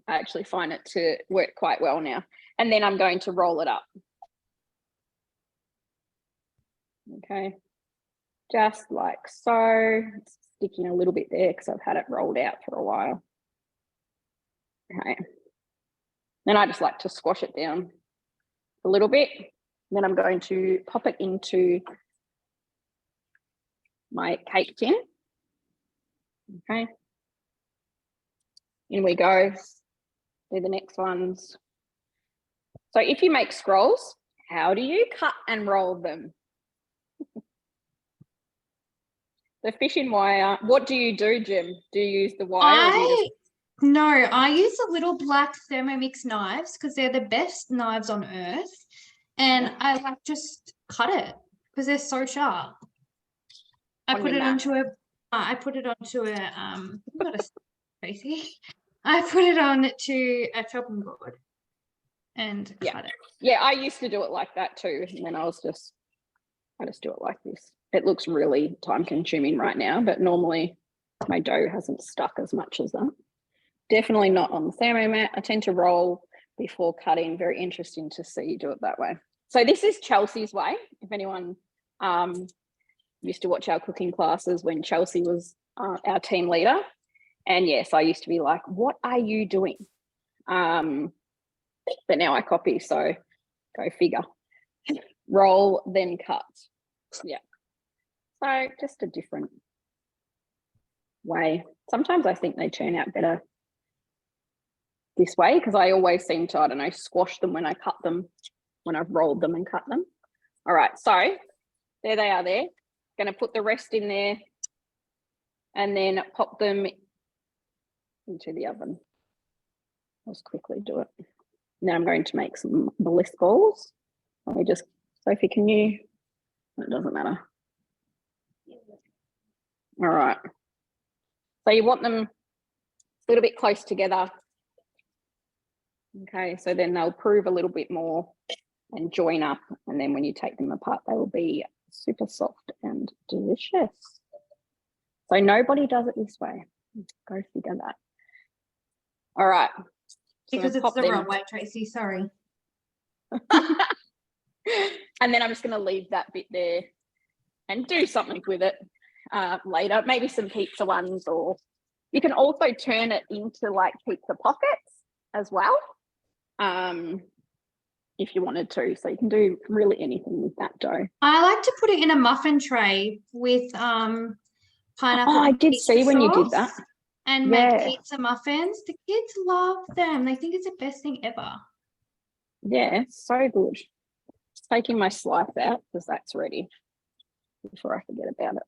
I actually find it to work quite well now. And then I'm going to roll it up. Okay, just like so. It's sticking a little bit there because I've had it rolled out for a while. Okay, then I just like to squash it down a little bit. Then I'm going to pop it into my cake tin. Okay, in we go. Do the next ones. So if you make scrolls, how do you cut and roll them? The fishing wire. What do you do, Jim? Do you use the wire? No, I use the little black Thermomix knives because they're the best knives on earth. And I like just cut it because they're so sharp. I put it onto a Tracy. I put it on to a chopping board and cut it. Yeah, I used to do it like that too. And then I just do it like this. It looks really time consuming right now, but normally my dough hasn't stuck as much as that. Definitely not on the Thermomat. I tend to roll before cutting. Very interesting to see you do it that way. So this is Chelsea's way. If anyone used to watch our cooking classes when Chelsea was our team leader. And yes, I used to be like, what are you doing? But now I copy, so go figure. Roll, then cut. Yeah. So just a different way. Sometimes I think they turn out better this way because I always seem to, I don't know, squash them when I cut them, when I've rolled them and cut them. All right, so there they are there. Going to put the rest in there and then pop them into the oven. Let's quickly do it. Now I'm going to make some bliss balls. Let me just, Sophie, can you? It doesn't matter. All right. So you want them a little bit close together. Okay, so then they'll prove a little bit more and join up. And then when you take them apart, they will be super soft and delicious. So nobody does it this way. Go figure that. All right. Because it's the wrong way, Tracy, sorry. And then I'm just going to leave that bit there and do something with it later. Maybe some pizza ones, or you can also turn it into like pizza pockets as well if you wanted to. So you can do really anything with that dough. I like to put it in a muffin tray with pineapple. Oh, I did see when you did that. And make pizza muffins. The kids love them. They think it's the best thing ever. Yeah, so good. Just taking my slice out because that's ready before I forget about it.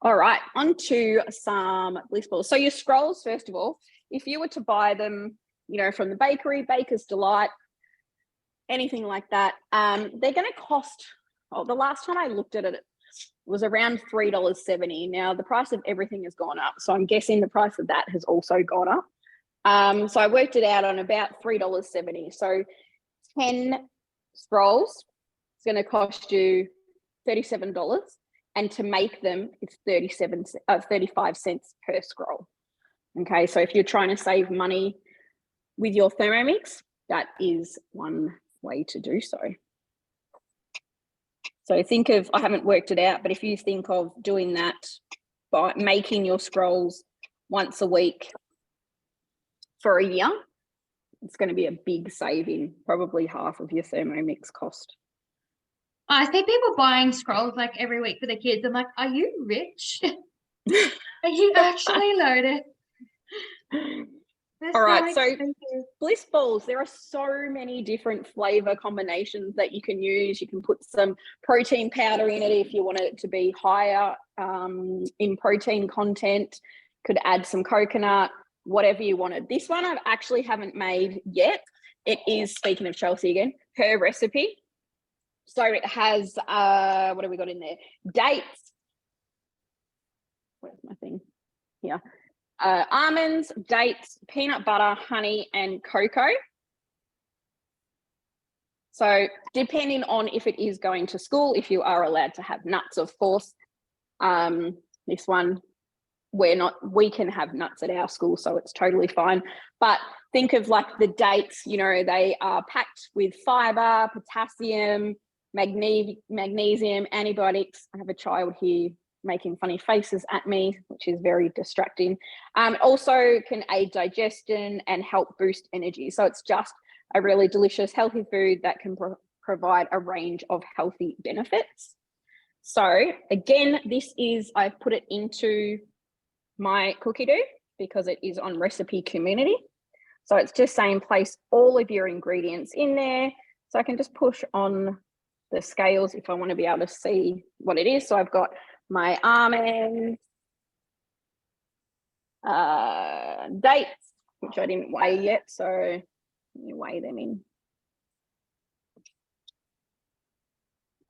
All right, on to some bliss balls. So your scrolls, first of all, if you were to buy them, you know, from the bakery, Baker's Delight, anything like that, they're going to cost, the last time I looked at it, was around $3.70. Now the price of everything has gone up, so I'm guessing the price of that has also gone up. So I worked it out on about $3.70. So 10 scrolls is going to cost you $37, and to make them it's 35 cents per scroll. Okay, so if you're trying to save money with your Thermomix, that is one way to do so. So think of, I haven't worked it out, but if you think of doing that by making your scrolls once a week for a year, it's going to be a big saving, probably half of your Thermomix cost. I see people buying scrolls like every week for their kids. I'm like, are you rich? Are you actually loaded? All right, so bliss balls, there are so many different flavor combinations that you can use. You can put some protein powder in it if you want it to be higher in protein content. Could add some coconut, whatever you wanted. This one I actually haven't made yet. It is, speaking of Chelsea again, her recipe. So it has, what have we got in there? Dates. Where's my thing? Here. Almonds, dates, peanut butter, honey, and cocoa. So depending on if it is going to school, if you are allowed to have nuts, of course. This one, we can have nuts at our school, so it's totally fine. But think of like the dates, you know, they are packed with fiber, potassium, magnesium, antibiotics. I have a child here making funny faces at me, which is very distracting. Also can aid digestion and help boost energy. So it's just a really delicious, healthy food that can provide a range of healthy benefits. So again, I've put it into my cookie dough because it is on recipe community. So it's just saying place all of your ingredients in there. So I can just push on the scales if I want to be able to see what it is. So I've got my almonds, dates, which I didn't weigh yet. So let me weigh them in.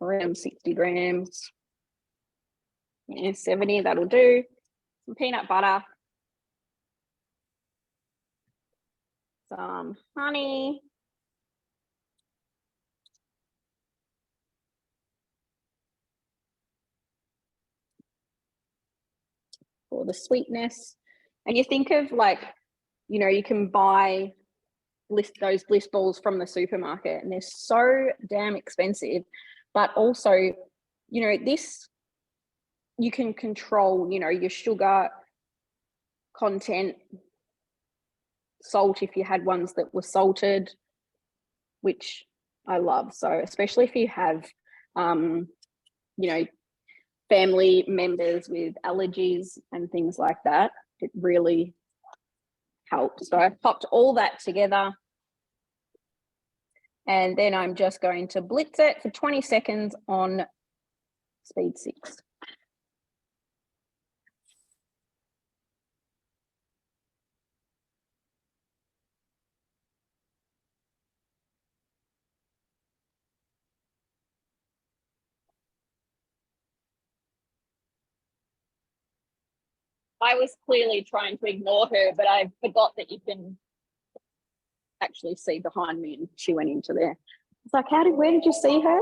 Around 60 grams. Yeah, 70, that'll do. Some peanut butter. Some honey. For the sweetness. And you think of like, you know, you can buy those bliss balls from the supermarket and they're so damn expensive, but also, you know, this, you can control, you know, your sugar content, salt if you had ones that were salted, which I love. So especially if you have, you know, family members with allergies and things like that, it really helps. So I've popped all that together. And then I'm just going to blitz it for 20 seconds on speed 6. I was clearly trying to ignore her, but I forgot that you can actually see behind me, and she went into there. It's like, where did you see her?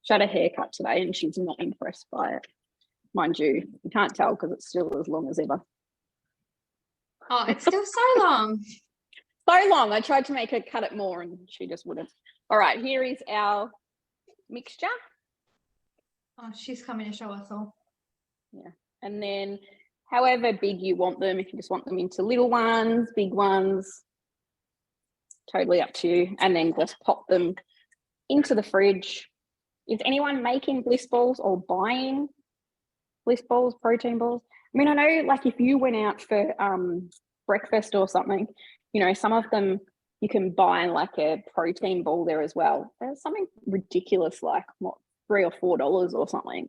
She had a haircut today and she's not impressed by it. Mind you, you can't tell because it's still as long as ever. Oh, it's still so long. So long. I tried to make her cut it more and she just wouldn't. All right, here is our mixture. Oh, she's coming to show us all. Yeah. And then however big you want them, if you just want them into little ones, big ones, totally up to you. And then just pop them into the fridge. Is anyone making bliss balls or buying bliss balls, protein balls? I mean, I know like if you went out for breakfast or something, you know, some of them you can buy like a protein ball there as well. There's something ridiculous like what, $3 or $4 or something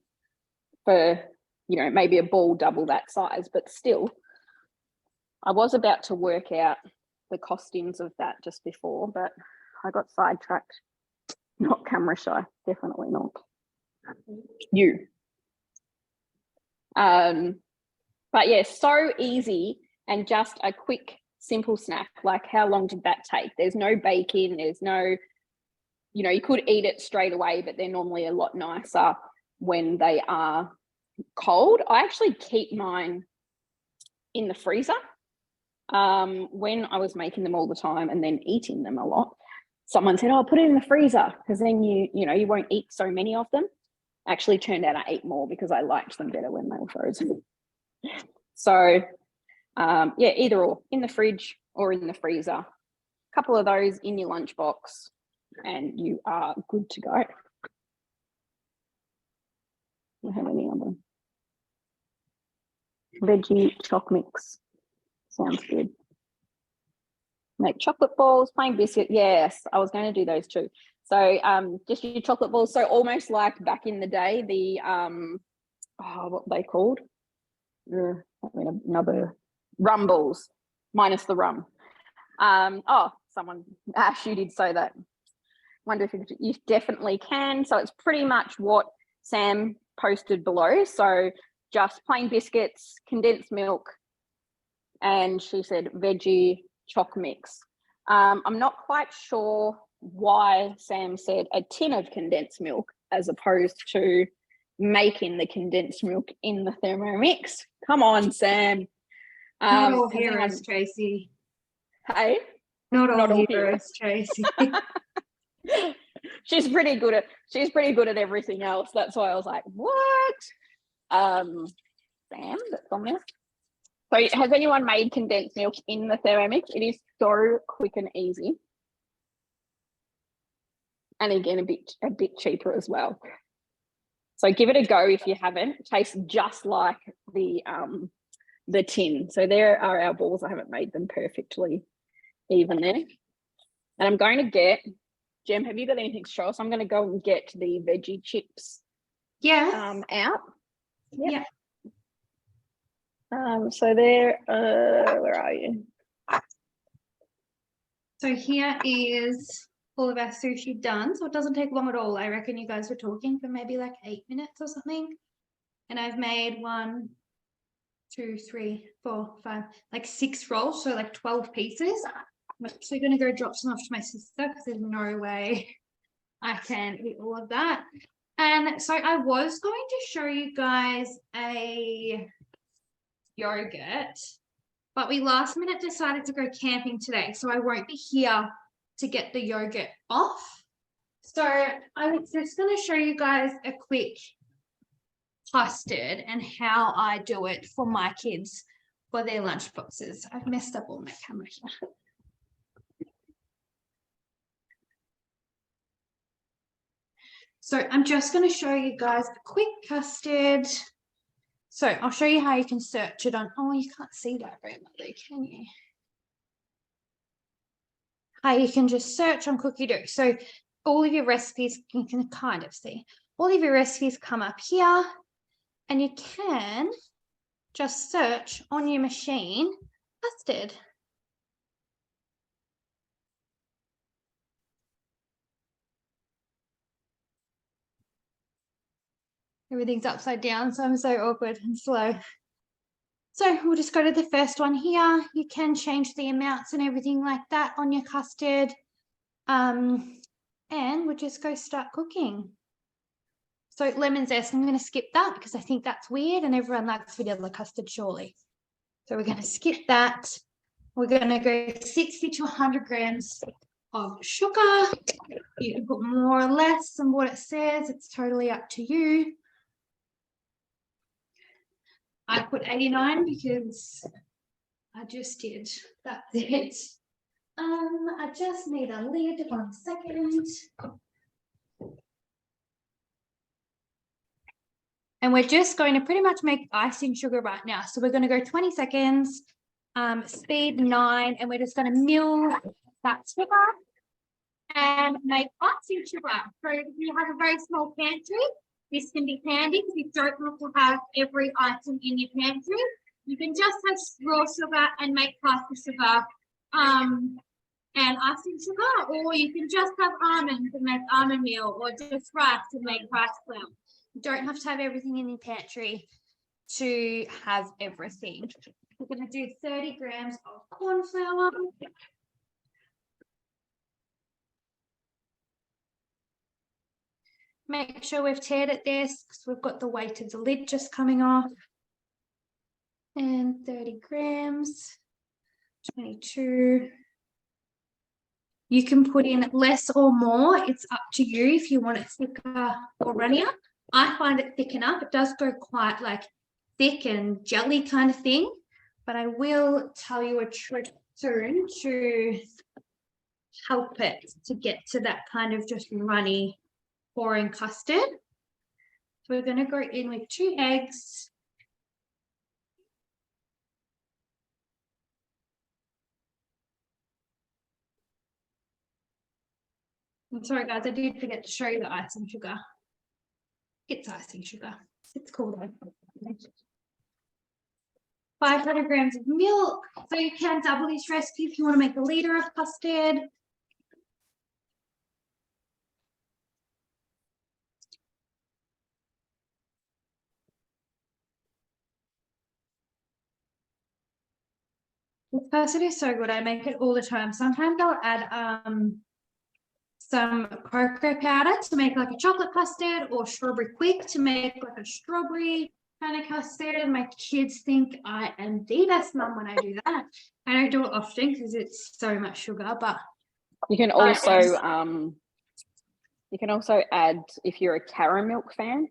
for, you know, maybe a ball double that size, but still, I was about to work out the costings of that just before, but I got sidetracked. Not camera shy, definitely not. You. But yeah, so easy and just a quick, simple snack. Like how long did that take? There's no baking, there's no, you know, you could eat it straight away, but they're normally a lot nicer when they are cold. I actually keep mine in the freezer. When I was making them all the time and then eating them a lot, someone said, oh, put it in the freezer because then you know, you won't eat so many of them. Actually turned out I ate more because I liked them better when they were frozen. So yeah, either or, in the fridge or in the freezer. A couple of those in your lunchbox and you are good to go. I don't have any other. Veggie choc mix. Sounds good. Make chocolate balls, plain biscuit. Yes, I was going to do those too. So just your chocolate balls. So almost like back in the day, the what they called? Another rumbles, minus the rum. Someone Ash, you did say that. Wonder if you definitely can. So it's pretty much what Sam posted below. So just plain biscuits, condensed milk, and she said veggie choc mix. I'm not quite sure why Sam said a tin of condensed milk as opposed to making the condensed milk in the Thermomix. Come on, Sam. Not all heroes, Tracy. Hey? Not all heroes, Tracy. She's pretty good at everything else. That's why I was like, what? Sam, that's on there. So has anyone made condensed milk in the Thermomix? It is so quick and easy. And again, a bit cheaper as well. So give it a go if you haven't. It tastes just like the tin. So there are our balls. I haven't made them perfectly even there. And I'm going to get, Jem, have you got anything to show us? I'm going to go and get the veggie chips out. Yep. So there, where are you? So here is all of our sushi done. So it doesn't take long at all. I reckon you guys were talking for maybe like 8 minutes or something. And I've made 1, 2, 3, 4, 5, like 6 rolls. So like 12 pieces. I'm actually going to go drop some off to my sister because there's no way I can eat all of that. And so I was going to show you guys a yogurt, but we last minute decided to go camping today, so I won't be here to get the yogurt off. So I was just going to show you guys a quick custard and how I do it for my kids for their lunch boxes. I've messed up all my camera here. So I'm just going to show you guys a quick custard. So I'll show you how you can search it on. Oh, you can't see that very well, can you? How you can just search on Cookie Dough. So all of your recipes, you can kind of see. All of your recipes come up here, and you can just search on your machine custard. Everything's upside down, so I'm so awkward and slow. So we'll just go to the first one here. You can change the amounts and everything like that on your custard. And we'll just go start cooking. So lemon zest, I'm going to skip that because I think that's weird and everyone likes vanilla custard surely. So we're going to skip that. We're going to go 60 to 100 grams of sugar. You can put more or less than what it says. It's totally up to you. I put 89 because I just did. That's it. I just need a lid, 1 second. And we're just going to pretty much make icing sugar right now. So we're going to go 20 seconds, speed 9, and we're just going to mill that sugar and make icing sugar. So if you have a very small pantry, this can be handy because you don't have to have every item in your pantry. You can just have raw sugar and make caster sugar and icing sugar, or you can just have almonds and make almond meal, or just rice and make rice flour. You don't have to have everything in your pantry to have everything. We're going to do 30 grams of corn flour. Make sure we've teared it there because we've got the weight of the lid just coming off. And 30 grams, 22. You can put in less or more. It's up to you if you want it thicker or runnier. I find it thick enough. It does go quite like thick and jelly kind of thing. But I will tell you a trick soon to help it to get to that kind of just runny pouring custard. So we're going to go in with 2 eggs. I'm sorry guys, I did forget to show you the icing sugar. It's icing sugar. It's called 500 grams of milk. So you can double this recipe if you want to make a liter of custard. This custard is so good. I make it all the time. Sometimes I'll add some cocoa powder to make like a chocolate custard, or strawberry quick to make like a strawberry kind of custard. And my kids think I am the best mum when I do that. I don't do it often because it's so much sugar, but you can also add, if you're a caramel fan,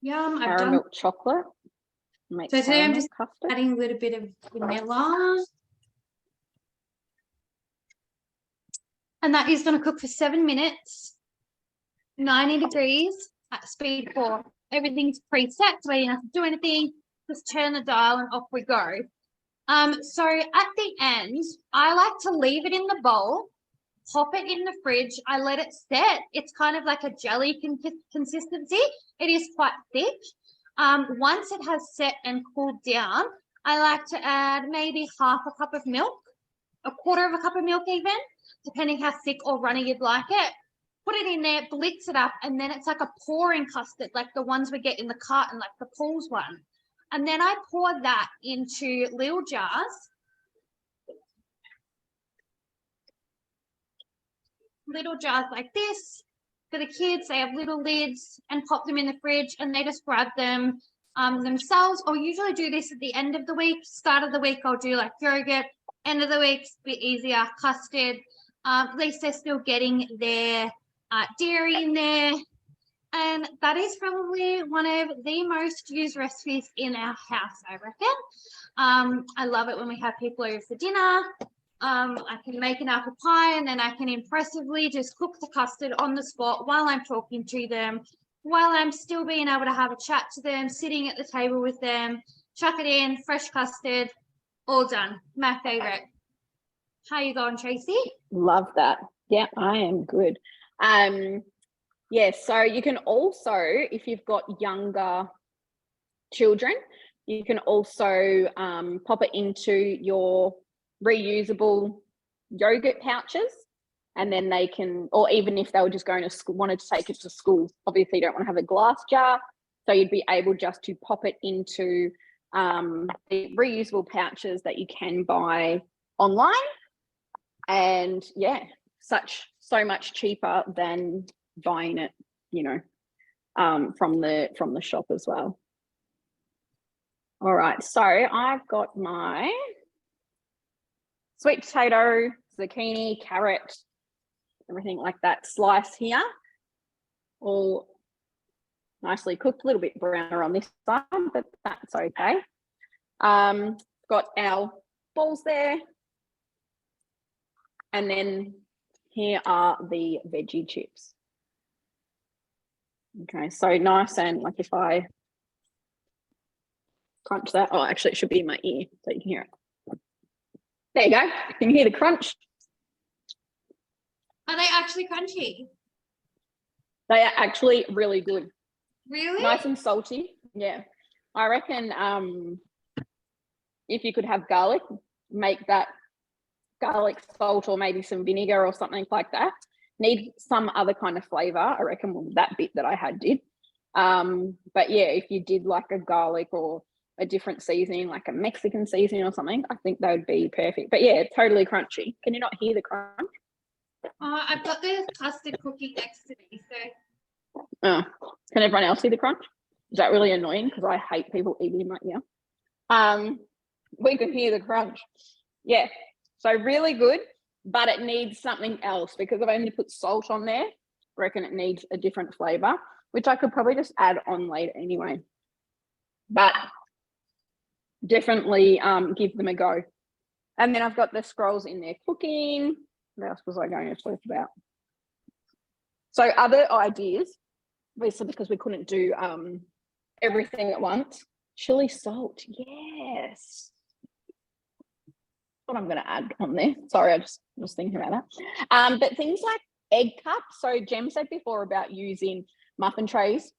caramel chocolate. So today I'm just adding a little bit of vanilla. And that is going to cook for 7 minutes, 90 degrees at speed 4. Everything's preset, so you don't have to do anything. Just turn the dial and off we go. So at the end, I like to leave it in the bowl, pop it in the fridge. I let it set. It's kind of like a jelly consistency. It is quite thick. Once it has set and cooled down, I like to add maybe half a cup of milk, a quarter of a cup of milk even, depending how thick or runny you'd like it. Put it in there, blitz it up, and then it's like a pouring custard, like the ones we get in the carton, like the Paul's one. And then I pour that into little jars. Little jars like this. For the kids, they have little lids, and pop them in the fridge, and they just grab them themselves. I'll usually do this at the end of the week. Start of the week, I'll do like yogurt. End of the week, a bit easier, custard. At least they're still getting their dairy in there. And that is probably one of the most used recipes in our house, I reckon. I love it when we have people over for dinner. I can make an apple pie, and then I can impressively just cook the custard on the spot while I'm talking to them, while I'm still being able to have a chat to them, sitting at the table with them, chuck it in, fresh custard, all done. My favorite. How you going, Tracy? Love that. Yeah, I am good. Yeah, so you can also, if you've got younger children, you can also pop it into your reusable yogurt pouches, and then they can, or even if they were just going to school, wanted to take it to school, obviously you don't want to have a glass jar, so you'd be able just to pop it into the reusable pouches that you can buy online. And yeah, so much cheaper than buying it, you know, from the shop as well. All right, so I've got my sweet potato, zucchini, carrot, everything like that slice here, all nicely cooked, a little bit browner on this side, but that's okay. Got our balls there. And then here are the veggie chips. Okay, so nice, and like if I crunch that, oh, actually it should be in my ear so you can hear it. There you go, can you hear the crunch? Are they actually crunchy? They are actually really good. Really? Nice and salty, yeah. I reckon if you could have garlic, make that garlic salt or maybe some vinegar or something like that. Need some other kind of flavor, I reckon. Well, that bit that I had did. But yeah, if you did like a garlic or a different seasoning, like a Mexican seasoning or something, I think that would be perfect. But yeah, totally crunchy. Can you not hear the crunch? I've got the custard cookie next to me, so. Oh, can everyone else hear the crunch? Is that really annoying? Because I hate people eating in my ear. We can hear the crunch. Yeah, so really good, but it needs something else because I've only put salt on there. I reckon it needs a different flavor, which I could probably just add on later anyway. But definitely give them a go. And then I've got the scrolls in there cooking. What else was I going to talk about? So other ideas, obviously because we couldn't do everything at once. Chili salt, yes. What I'm going to add on there. Sorry, I just was thinking about that. But things like egg cups. So Jem said before about using muffin trays.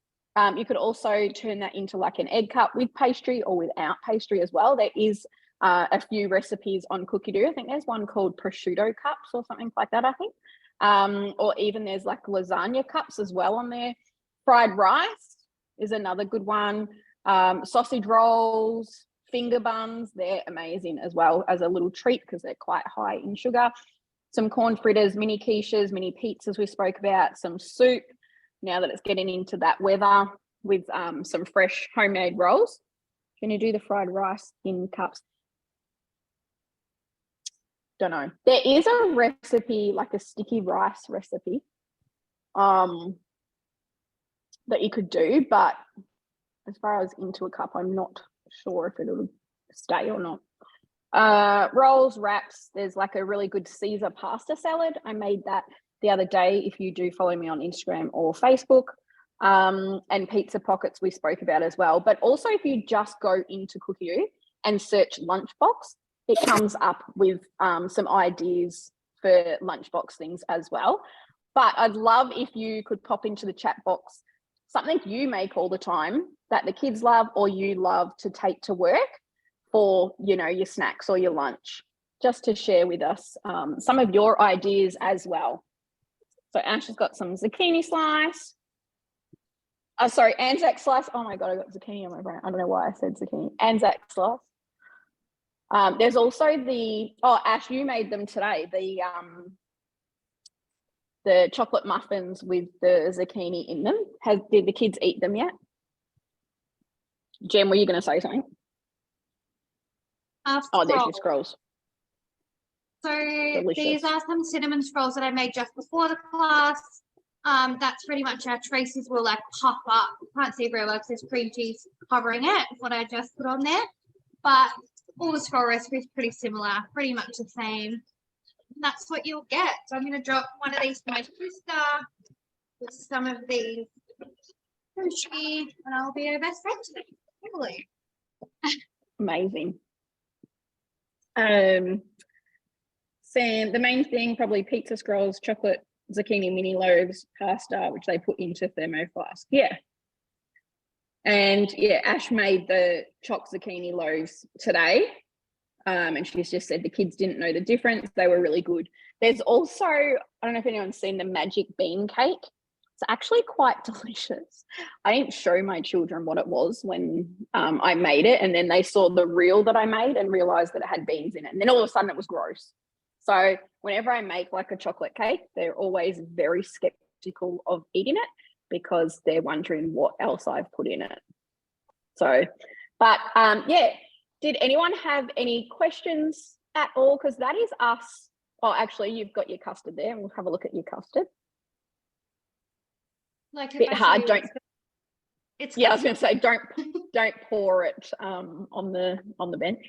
You could also turn that into like an egg cup with pastry or without pastry as well. There is a few recipes on Cookie-Doo. I think there's one called prosciutto cups or something like that, I think. Or even there's like lasagna cups as well on there. Fried rice is another good one. Sausage rolls, finger buns, they're amazing as well as a little treat because they're quite high in sugar. Some corn fritters, mini quiches, mini pizzas we spoke about, some soup, now that it's getting into that weather, with some fresh homemade rolls. Can you do the fried rice in cups? Don't know. There is a recipe, like a sticky rice recipe, that you could do, but as far as into a cup, I'm not sure if it'll stay or not. Rolls, wraps, there's like a really good Caesar pasta salad. I made that the other day, if you do follow me on Instagram or Facebook. And pizza pockets we spoke about as well. But also if you just go into Cookieu and search lunchbox, it comes up with some ideas for lunchbox things as well. But I'd love if you could pop into the chat box something you make all the time that the kids love or you love to take to work for, you know, your snacks or your lunch, just to share with us some of your ideas as well. So Ash has got some zucchini slice. Sorry, Anzac slice. Oh my God, I got zucchini on my brain. I don't know why I said zucchini. Anzac slice. There's also Ash, you made them today. The chocolate muffins with the zucchini in them. Did the kids eat them yet? Jem, were you going to say something? Oh, there's your scrolls. So Delicious. These are some cinnamon scrolls that I made just before the class. That's pretty much how traces will like pop up. Can't see very well because there's cream cheese covering it, what I just put on there. But all the scroll recipes pretty similar, pretty much the same. And that's what you'll get. So I'm going to drop one of these for my sister with some of these sushi, and I'll be her best friend today. Really. Amazing. Sam, the main thing, probably pizza scrolls, chocolate zucchini mini loaves, pasta, which they put into thermoflask. Yeah. And yeah, Ash made the choc zucchini loaves today. And she's just said the kids didn't know the difference. They were really good. There's also, I don't know if anyone's seen the magic bean cake. It's actually quite delicious. I didn't show my children what it was when I made it, and then they saw the reel that I made and realized that it had beans in it. And then all of a sudden it was gross. So whenever I make like a chocolate cake, they're always very skeptical of eating it because they're wondering what else I've put in it. So, but yeah, did anyone have any questions at all? Because that is us. Oh, actually, you've got your custard there, and we'll have a look at your custard. Like a bit hard. Don't. It's yeah, I was going to say don't pour it on the bench.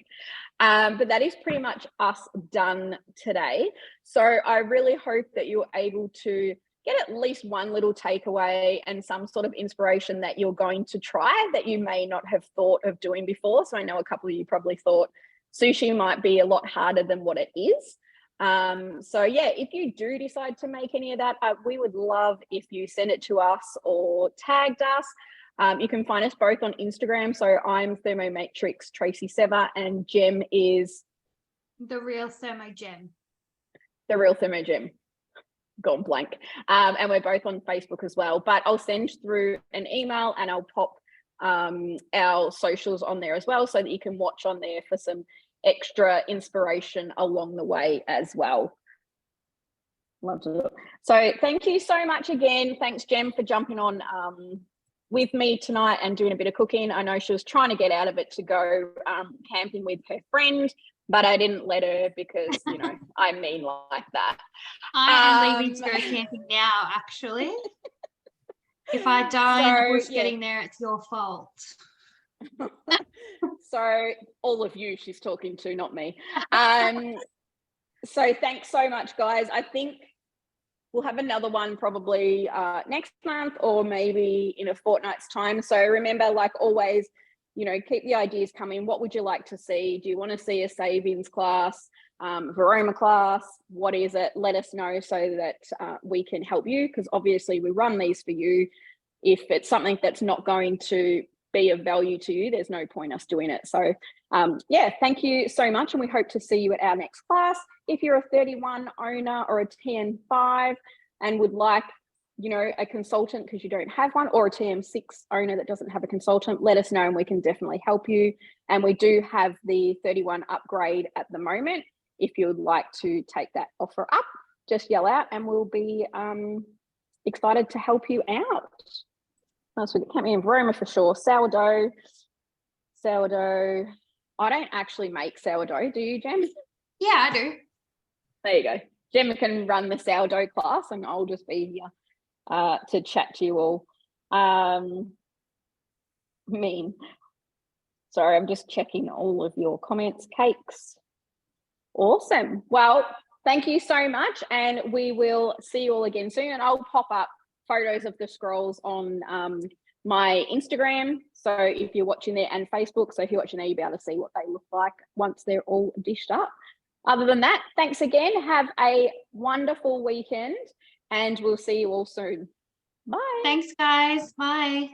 But that is pretty much us done today. So I really hope that you're able to get at least one little takeaway and some sort of inspiration that you're going to try that you may not have thought of doing before. So I know a couple of you probably thought sushi might be a lot harder than what it is. So yeah, if you do decide to make any of that, we would love if you send it to us or tagged us. You can find us both on Instagram. So I'm Thermomatrix Tracy Sever, and Jem is The Real Thermo Gem. The Real Thermo Gem. Gone blank. And we're both on Facebook as well. But I'll send through an email and I'll pop our socials on there as well, so that you can watch on there for some extra inspiration along the way as well. Love to look. So thank you so much again. Thanks, Jem, for jumping on with me tonight and doing a bit of cooking. I know she was trying to get out of it to go camping with her friend, but I didn't let her because, you know, I'm mean like that. I am leaving to go camping now, actually. If I die in the bush getting there, it's your fault. So all of you she's talking to, not me. So thanks so much, guys. I think we'll have another one probably next month or maybe in a fortnight's time. So remember, like always, you know, keep the ideas coming. What would you like to see? Do you want to see a savings class, Varoma class? What is it? Let us know so that we can help you, because obviously we run these for you. If it's something that's not going to be of value to you, there's no point us doing it. So yeah, thank you so much, and we hope to see you at our next class. If you're a 31 owner or a TN5 and would like you know, a consultant because you don't have one, or a TM6 owner that doesn't have a consultant, let us know and we can definitely help you. And we do have the 31 upgrade at the moment. If you would like to take that offer up, just yell out and we'll be excited to help you out. So we can't be in Roma for sure. Sourdough. I don't actually make sourdough. Do you, Jem? Yeah, I do. There you go. Gemma can run the sourdough class and I'll just be here to chat to you all. Mean. Sorry, I'm just checking all of your comments. Cakes. Awesome. Well, thank you so much. And we will see you all again soon. And I'll pop up photos of the scrolls on my Instagram. So if you're watching there, and Facebook. So if you're watching there, you'll be able to see what they look like once they're all dished up. Other than that, thanks again. Have a wonderful weekend and we'll see you all soon. Bye. Thanks, guys. Bye.